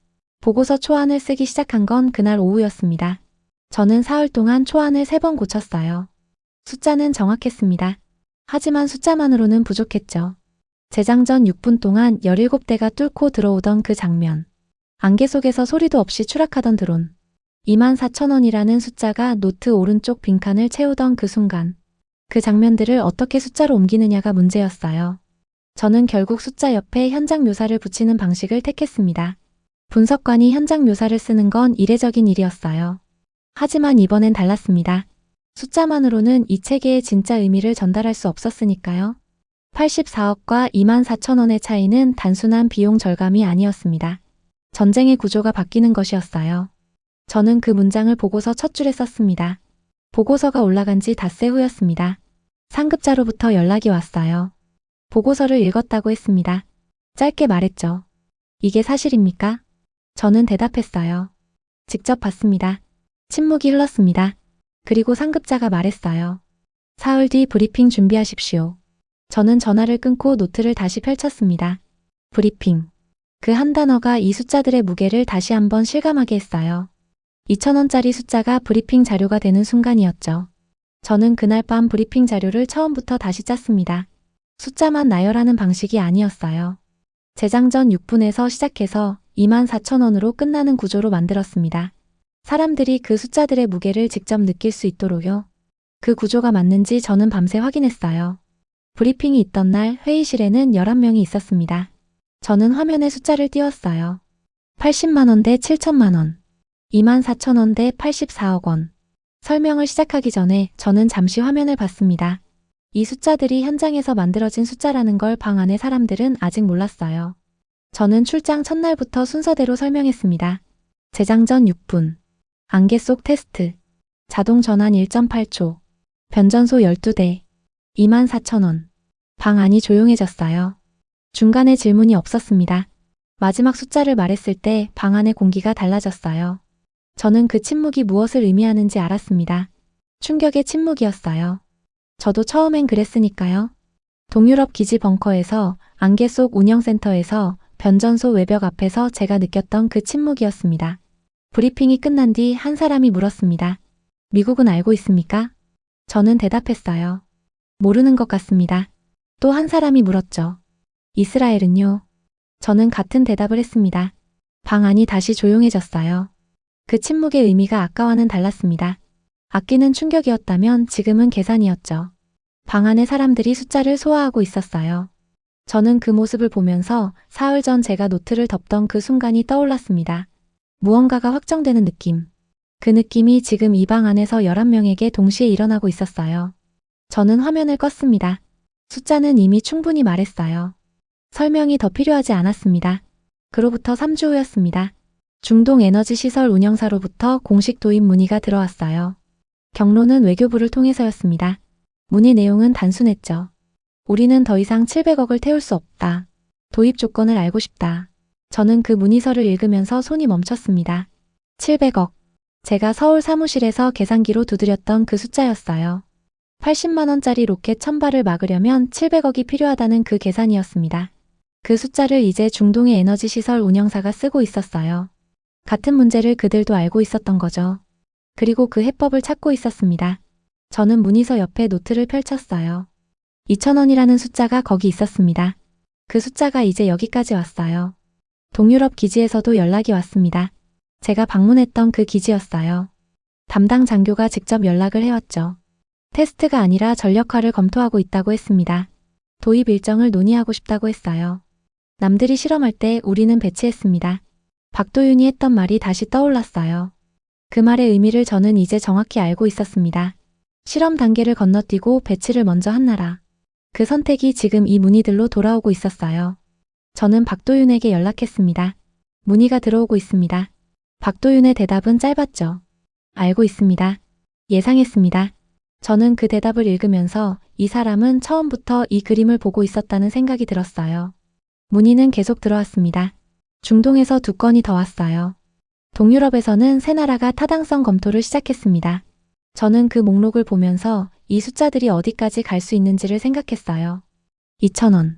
보고서 초안을 쓰기 시작한 건 그날 오후였습니다. 저는 사흘 동안 초안을 3번 고쳤어요. 숫자는 정확했습니다. 하지만 숫자만으로는 부족했죠. 재장전 6분 동안 17대가 뚫고 들어오던 그 장면. 안개 속에서 소리도 없이 추락하던 드론. 24,000원이라는 숫자가 노트 오른쪽 빈칸을 채우던 그 순간. 그 장면들을 어떻게 숫자로 옮기느냐가 문제였어요. 저는 결국 숫자 옆에 현장 묘사를 붙이는 방식을 택했습니다. 분석관이 현장 묘사를 쓰는 건 이례적인 일이었어요. 하지만 이번엔 달랐습니다. 숫자만으로는 이 체계의 진짜 의미를 전달할 수 없었으니까요. 84억과 24,000원의 차이는 단순한 비용 절감이 아니었습니다. 전쟁의 구조가 바뀌는 것이었어요. 저는 그 문장을 보고서 첫 줄에 썼습니다. 보고서가 올라간 지 닷새 후였습니다. 상급자로부터 연락이 왔어요. 보고서를 읽었다고 했습니다. 짧게 말했죠. 이게 사실입니까? 저는 대답했어요. 직접 봤습니다. 침묵이 흘렀습니다. 그리고 상급자가 말했어요. 사흘 뒤 브리핑 준비하십시오. 저는 전화를 끊고 노트를 다시 펼쳤습니다. 브리핑. 그 한 단어가 이 숫자들의 무게를 다시 한번 실감하게 했어요. 2,000원짜리 숫자가 브리핑 자료가 되는 순간이었죠. 저는 그날 밤 브리핑 자료를 처음부터 다시 짰습니다. 숫자만 나열하는 방식이 아니었어요. 재장전 6분에서 시작해서 24,000원으로 끝나는 구조로 만들었습니다. 사람들이 그 숫자들의 무게를 직접 느낄 수 있도록요. 그 구조가 맞는지 저는 밤새 확인했어요. 브리핑이 있던 날 회의실에는 11명이 있었습니다. 저는 화면에 숫자를 띄웠어요. 80만원 대 7천만원, 24,000원 대 84억 원. 설명을 시작하기 전에 저는 잠시 화면을 봤습니다. 이 숫자들이 현장에서 만들어진 숫자라는 걸 방 안의 사람들은 아직 몰랐어요. 저는 출장 첫날부터 순서대로 설명했습니다. 재장전 6분, 안개 속 테스트, 자동 전환 1.8초, 변전소 12대, 24,000원. 방 안이 조용해졌어요. 중간에 질문이 없었습니다. 마지막 숫자를 말했을 때 방 안의 공기가 달라졌어요. 저는 그 침묵이 무엇을 의미하는지 알았습니다. 충격의 침묵이었어요. 저도 처음엔 그랬으니까요. 동유럽 기지 벙커에서, 안개 속 운영센터에서, 변전소 외벽 앞에서 제가 느꼈던 그 침묵이었습니다. 브리핑이 끝난 뒤 한 사람이 물었습니다. 미국은 알고 있습니까? 저는 대답했어요. 모르는 것 같습니다. 또 한 사람이 물었죠. 이스라엘은요? 저는 같은 대답을 했습니다. 방 안이 다시 조용해졌어요. 그 침묵의 의미가 아까와는 달랐습니다. 아끼는 충격이었다면 지금은 계산이었죠. 방 안의 사람들이 숫자를 소화하고 있었어요. 저는 그 모습을 보면서 사흘 전 제가 노트를 덮던 그 순간이 떠올랐습니다. 무언가가 확정되는 느낌. 그 느낌이 지금 이 방 안에서 11명에게 동시에 일어나고 있었어요. 저는 화면을 껐습니다. 숫자는 이미 충분히 말했어요. 설명이 더 필요하지 않았습니다. 그로부터 3주 후였습니다. 중동 에너지 시설 운영사로부터 공식 도입 문의가 들어왔어요. 경로는 외교부를 통해서였습니다. 문의 내용은 단순했죠. 우리는 더 이상 700억을 태울 수 없다. 도입 조건을 알고 싶다. 저는 그 문의서를 읽으면서 손이 멈췄습니다. 700억. 제가 서울 사무실에서 계산기로 두드렸던 그 숫자였어요. 80만원짜리 로켓 1000발을 막으려면 700억이 필요하다는 그 계산이었습니다. 그 숫자를 이제 중동의 에너지 시설 운영사가 쓰고 있었어요. 같은 문제를 그들도 알고 있었던 거죠. 그리고 그 해법을 찾고 있었습니다. 저는 문의서 옆에 노트를 펼쳤어요. 2,000원이라는 숫자가 거기 있었습니다. 그 숫자가 이제 여기까지 왔어요. 동유럽 기지에서도 연락이 왔습니다. 제가 방문했던 그 기지였어요. 담당 장교가 직접 연락을 해왔죠. 테스트가 아니라 전력화를 검토하고 있다고 했습니다. 도입 일정을 논의하고 싶다고 했어요. 남들이 실험할 때 우리는 배치했습니다. 박도윤이 했던 말이 다시 떠올랐어요. 그 말의 의미를 저는 이제 정확히 알고 있었습니다. 실험 단계를 건너뛰고 배치를 먼저 한 나라. 그 선택이 지금 이 문의들로 돌아오고 있었어요. 저는 박도윤에게 연락했습니다. 문의가 들어오고 있습니다. 박도윤의 대답은 짧았죠. 알고 있습니다. 예상했습니다. 저는 그 대답을 읽으면서 이 사람은 처음부터 이 그림을 보고 있었다는 생각이 들었어요. 문의는 계속 들어왔습니다. 중동에서 2건이 더 왔어요. 동유럽에서는 세 나라가 타당성 검토를 시작했습니다. 저는 그 목록을 보면서 이 숫자들이 어디까지 갈 수 있는지를 생각했어요. 2,000원.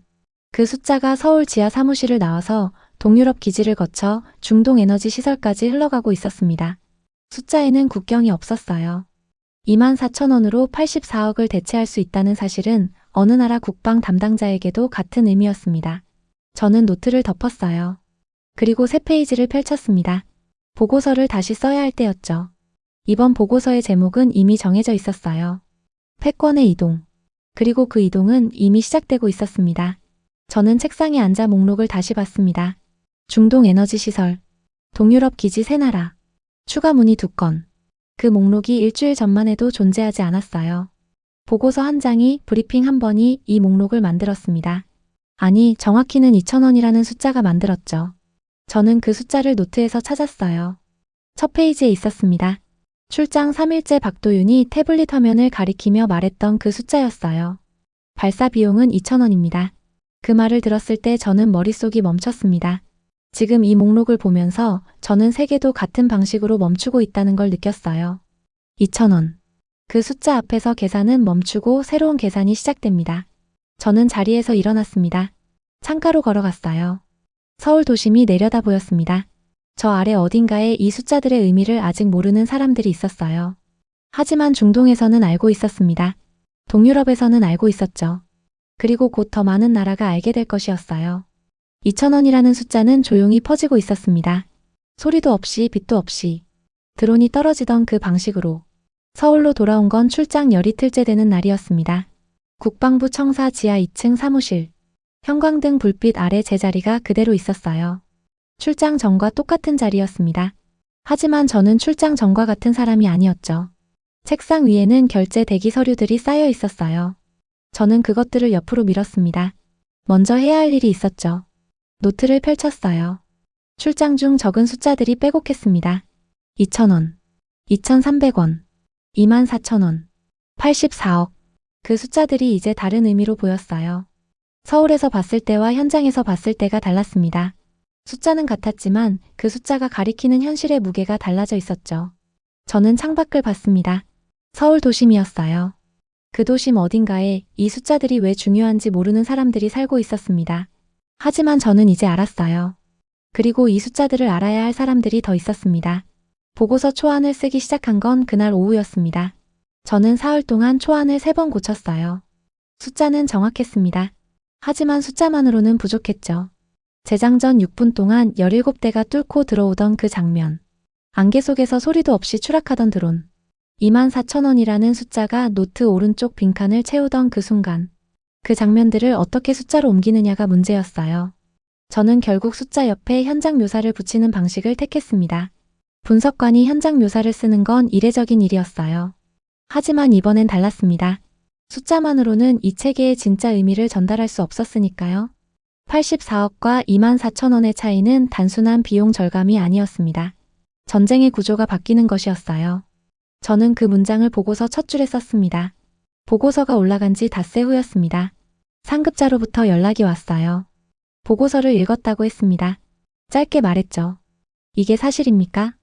그 숫자가 서울 지하 사무실을 나와서 동유럽 기지를 거쳐 중동 에너지 시설까지 흘러가고 있었습니다. 숫자에는 국경이 없었어요. 24,000원으로 84억을 대체할 수 있다는 사실은 어느 나라 국방 담당자에게도 같은 의미였습니다. 저는 노트를 덮었어요. 그리고 새 페이지를 펼쳤습니다. 보고서를 다시 써야 할 때였죠. 이번 보고서의 제목은 이미 정해져 있었어요. 패권의 이동. 그리고 그 이동은 이미 시작되고 있었습니다. 저는 책상에 앉아 목록을 다시 봤습니다. 중동 에너지 시설, 동유럽 기지 3나라, 추가 문의 2건. 그 목록이 일주일 전만 해도 존재하지 않았어요. 보고서 한 장이, 브리핑 한 번이 이 목록을 만들었습니다. 아니, 정확히는 2,000원이라는 숫자가 만들었죠. 저는 그 숫자를 노트에서 찾았어요. 첫 페이지에 있었습니다. 출장 3일째 박도윤이 태블릿 화면을 가리키며 말했던 그 숫자였어요. 발사 비용은 2,000원입니다. 그 말을 들었을 때 저는 머릿속이 멈췄습니다. 지금 이 목록을 보면서 저는 세계도 같은 방식으로 멈추고 있다는 걸 느꼈어요. 2,000원. 그 숫자 앞에서 계산은 멈추고 새로운 계산이 시작됩니다. 저는 자리에서 일어났습니다. 창가로 걸어갔어요. 서울 도심이 내려다 보였습니다. 저 아래 어딘가에 이 숫자들의 의미를 아직 모르는 사람들이 있었어요. 하지만 중동에서는 알고 있었습니다. 동유럽에서는 알고 있었죠. 그리고 곧 더 많은 나라가 알게 될 것이었어요. 2,000원이라는 숫자는 조용히 퍼지고 있었습니다. 소리도 없이 빛도 없이 드론이 떨어지던 그 방식으로 서울로 돌아온 건 출장 열이틀째 되는 날이었습니다. 국방부 청사 지하 2층 사무실. 형광등 불빛 아래 제자리가 그대로 있었어요. 출장 전과 똑같은 자리였습니다. 하지만 저는 출장 전과 같은 사람이 아니었죠. 책상 위에는 결제 대기 서류들이 쌓여 있었어요. 저는 그것들을 옆으로 밀었습니다. 먼저 해야 할 일이 있었죠. 노트를 펼쳤어요. 출장 중 적은 숫자들이 빼곡했습니다. 2,000원, 2,300원, 24,000원, 84억. 그 숫자들이 이제 다른 의미로 보였어요. 서울에서 봤을 때와 현장에서 봤을 때가 달랐습니다. 숫자는 같았지만 그 숫자가 가리키는 현실의 무게가 달라져 있었죠. 저는 창밖을 봤습니다. 서울 도심이었어요. 그 도심 어딘가에 이 숫자들이 왜 중요한지 모르는 사람들이 살고 있었습니다. 하지만 저는 이제 알았어요. 그리고 이 숫자들을 알아야 할 사람들이 더 있었습니다. 보고서 초안을 쓰기 시작한 건 그날 오후였습니다. 저는 사흘 동안 초안을 3번 고쳤어요. 숫자는 정확했습니다. 하지만 숫자만으로는 부족했죠. 재장전 6분 동안 17대가 뚫고 들어오던 그 장면. 안개 속에서 소리도 없이 추락하던 드론. 24,000원이라는 숫자가 노트 오른쪽 빈칸을 채우던 그 순간. 그 장면들을 어떻게 숫자로 옮기느냐가 문제였어요. 저는 결국 숫자 옆에 현장 묘사를 붙이는 방식을 택했습니다. 분석관이 현장 묘사를 쓰는 건 이례적인 일이었어요. 하지만 이번엔 달랐습니다. 숫자만으로는 이 체계의 진짜 의미를 전달할 수 없었으니까요. 84억과 24,000원의 차이는 단순한 비용 절감이 아니었습니다. 전쟁의 구조가 바뀌는 것이었어요. 저는 그 문장을 보고서 첫 줄에 썼습니다. 보고서가 올라간 지 닷새 후였습니다. 상급자로부터 연락이 왔어요. 보고서를 읽었다고 했습니다. 짧게 말했죠. 이게 사실입니까?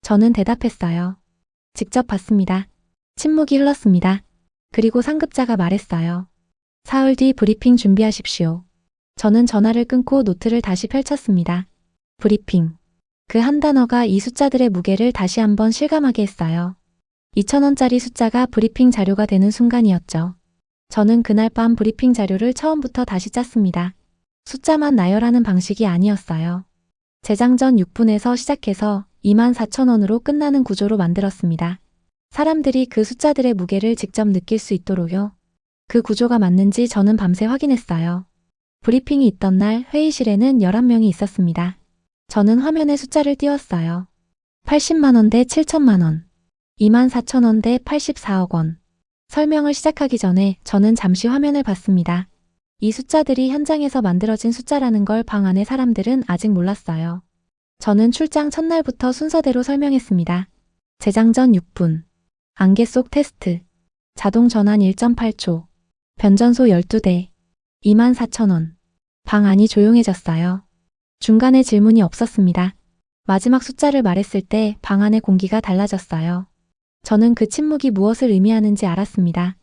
저는 대답했어요. 직접 봤습니다. 침묵이 흘렀습니다. 그리고 상급자가 말했어요. 사흘 뒤 브리핑 준비하십시오. 저는 전화를 끊고 노트를 다시 펼쳤습니다. 브리핑. 그 한 단어가 이 숫자들의 무게를 다시 한번 실감하게 했어요. 2,000원짜리 숫자가 브리핑 자료가 되는 순간이었죠. 저는 그날 밤 브리핑 자료를 처음부터 다시 짰습니다. 숫자만 나열하는 방식이 아니었어요. 재장전 6분에서 시작해서 24,000원으로 끝나는 구조로 만들었습니다. 사람들이 그 숫자들의 무게를 직접 느낄 수 있도록요. 그 구조가 맞는지 저는 밤새 확인했어요. 브리핑이 있던 날 회의실에는 11명이 있었습니다. 저는 화면에 숫자를 띄웠어요. 80만 원 대 7천만 원. 24,000원 대 84억 원. 설명을 시작하기 전에 저는 잠시 화면을 봤습니다. 이 숫자들이 현장에서 만들어진 숫자라는 걸 방 안의 사람들은 아직 몰랐어요. 저는 출장 첫날부터 순서대로 설명했습니다. 재장전 6분. 안개 속 테스트. 자동 전환 1.8초. 변전소 12대. 24,000원. 방 안이 조용해졌어요. 중간에 질문이 없었습니다. 마지막 숫자를 말했을 때 방 안의 공기가 달라졌어요. 저는 그 침묵이 무엇을 의미하는지 알았습니다.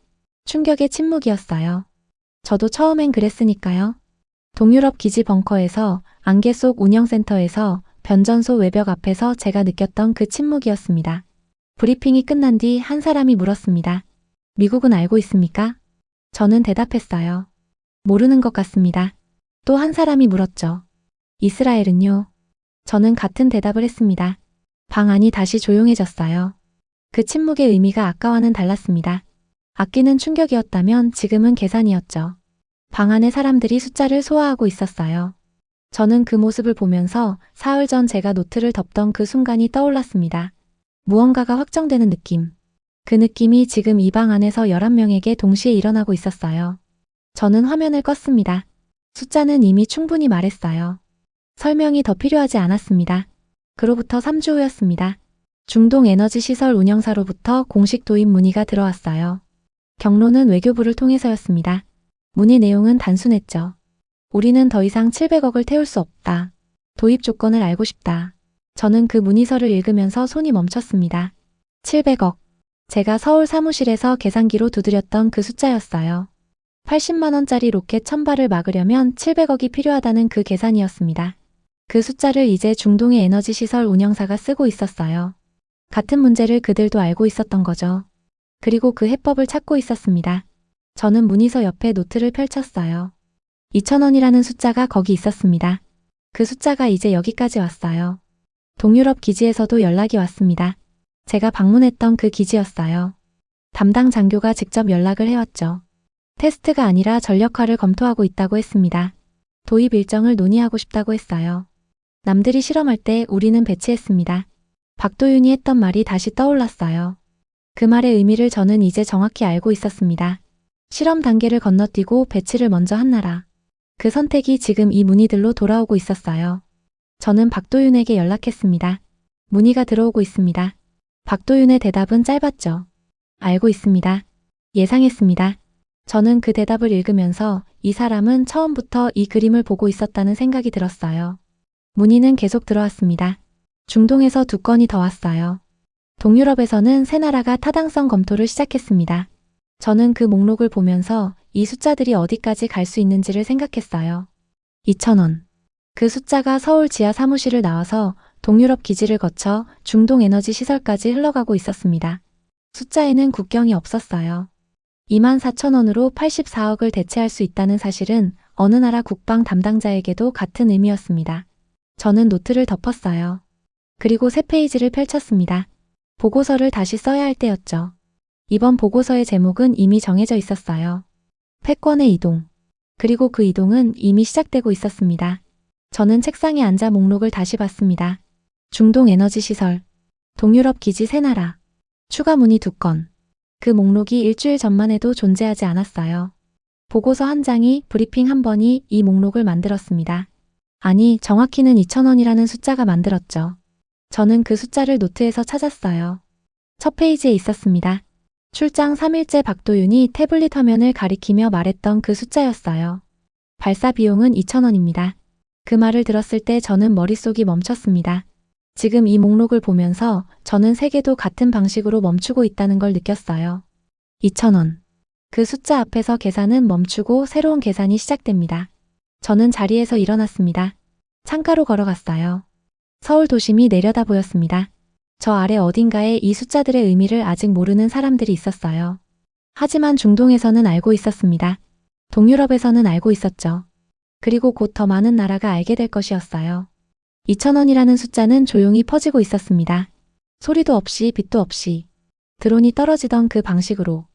충격의 침묵이었어요. 저도 처음엔 그랬으니까요. 동유럽 기지 벙커에서, 안개 속 운영센터에서, 변전소 외벽 앞에서 제가 느꼈던 그 침묵이었습니다. 브리핑이 끝난 뒤 한 사람이 물었습니다. 미국은 알고 있습니까? 저는 대답했어요. 모르는 것 같습니다. 또 한 사람이 물었죠. 이스라엘은요? 저는 같은 대답을 했습니다. 방 안이 다시 조용해졌어요. 그 침묵의 의미가 아까와는 달랐습니다. 아끼는 충격이었다면 지금은 계산이었죠. 방 안의 사람들이 숫자를 소화하고 있었어요. 저는 그 모습을 보면서 사흘 전 제가 노트를 덮던 그 순간이 떠올랐습니다. 무언가가 확정되는 느낌. 그 느낌이 지금 이 방 안에서 11명에게 동시에 일어나고 있었어요. 저는 화면을 껐습니다. 숫자는 이미 충분히 말했어요. 설명이 더 필요하지 않았습니다. 그로부터 3주 후였습니다. 중동 에너지 시설 운영사로부터 공식 도입 문의가 들어왔어요. 경로는 외교부를 통해서였습니다. 문의 내용은 단순했죠. 우리는 더 이상 700억을 태울 수 없다. 도입 조건을 알고 싶다. 저는 그 문의서를 읽으면서 손이 멈췄습니다. 700억. 제가 서울 사무실에서 계산기로 두드렸던 그 숫자였어요. 80만 원짜리 로켓 1000발을 막으려면 700억이 필요하다는 그 계산이었습니다. 그 숫자를 이제 중동의 에너지 시설 운영사가 쓰고 있었어요. 같은 문제를 그들도 알고 있었던 거죠. 그리고 그 해법을 찾고 있었습니다. 저는 문의서 옆에 노트를 펼쳤어요. 2,000원이라는 숫자가 거기 있었습니다. 그 숫자가 이제 여기까지 왔어요. 동유럽 기지에서도 연락이 왔습니다. 제가 방문했던 그 기지였어요. 담당 장교가 직접 연락을 해왔죠. 테스트가 아니라 전력화를 검토하고 있다고 했습니다. 도입 일정을 논의하고 싶다고 했어요. 남들이 실험할 때 우리는 배치했습니다. 박도윤이 했던 말이 다시 떠올랐어요. 그 말의 의미를 저는 이제 정확히 알고 있었습니다. 실험 단계를 건너뛰고 배치를 먼저 한 나라. 그 선택이 지금 이 문의들로 돌아오고 있었어요. 저는 박도윤에게 연락했습니다. 문의가 들어오고 있습니다. 박도윤의 대답은 짧았죠. 알고 있습니다. 예상했습니다. 저는 그 대답을 읽으면서 이 사람은 처음부터 이 그림을 보고 있었다는 생각이 들었어요. 문의는 계속 들어왔습니다. 중동에서 2건이 더 왔어요. 동유럽에서는 세 나라가 타당성 검토를 시작했습니다. 저는 그 목록을 보면서 이 숫자들이 어디까지 갈 수 있는지를 생각했어요. 2,000원. 그 숫자가 서울 지하 사무실을 나와서 동유럽 기지를 거쳐 중동 에너지 시설까지 흘러가고 있었습니다. 숫자에는 국경이 없었어요. 24,000원으로 84억을 대체할 수 있다는 사실은 어느 나라 국방 담당자에게도 같은 의미였습니다. 저는 노트를 덮었어요. 그리고 새 페이지를 펼쳤습니다. 보고서를 다시 써야 할 때였죠. 이번 보고서의 제목은 이미 정해져 있었어요. 패권의 이동. 그리고 그 이동은 이미 시작되고 있었습니다. 저는 책상에 앉아 목록을 다시 봤습니다. 중동 에너지 시설, 동유럽 기지 3나라, 추가 문의 2건. 그 목록이 일주일 전만 해도 존재하지 않았어요. 보고서 한 장이, 브리핑 한 번이 이 목록을 만들었습니다. 아니, 정확히는 2,000원이라는 숫자가 만들었죠. 저는 그 숫자를 노트에서 찾았어요. 첫 페이지에 있었습니다. 출장 3일째 박도윤이 태블릿 화면을 가리키며 말했던 그 숫자였어요. 발사 비용은 2,000원입니다. 그 말을 들었을 때 저는 머릿속이 멈췄습니다. 지금 이 목록을 보면서 저는 세계도 같은 방식으로 멈추고 있다는 걸 느꼈어요. 2,000원. 그 숫자 앞에서 계산은 멈추고 새로운 계산이 시작됩니다. 저는 자리에서 일어났습니다. 창가로 걸어갔어요. 서울 도심이 내려다 보였습니다. 저 아래 어딘가에 이 숫자들의 의미를 아직 모르는 사람들이 있었어요. 하지만 중동에서는 알고 있었습니다. 동유럽에서는 알고 있었죠. 그리고 곧 더 많은 나라가 알게 될 것이었어요. 2,000원이라는 숫자는 조용히 퍼지고 있었습니다. 소리도 없이 빛도 없이. 드론이 떨어지던 그 방식으로.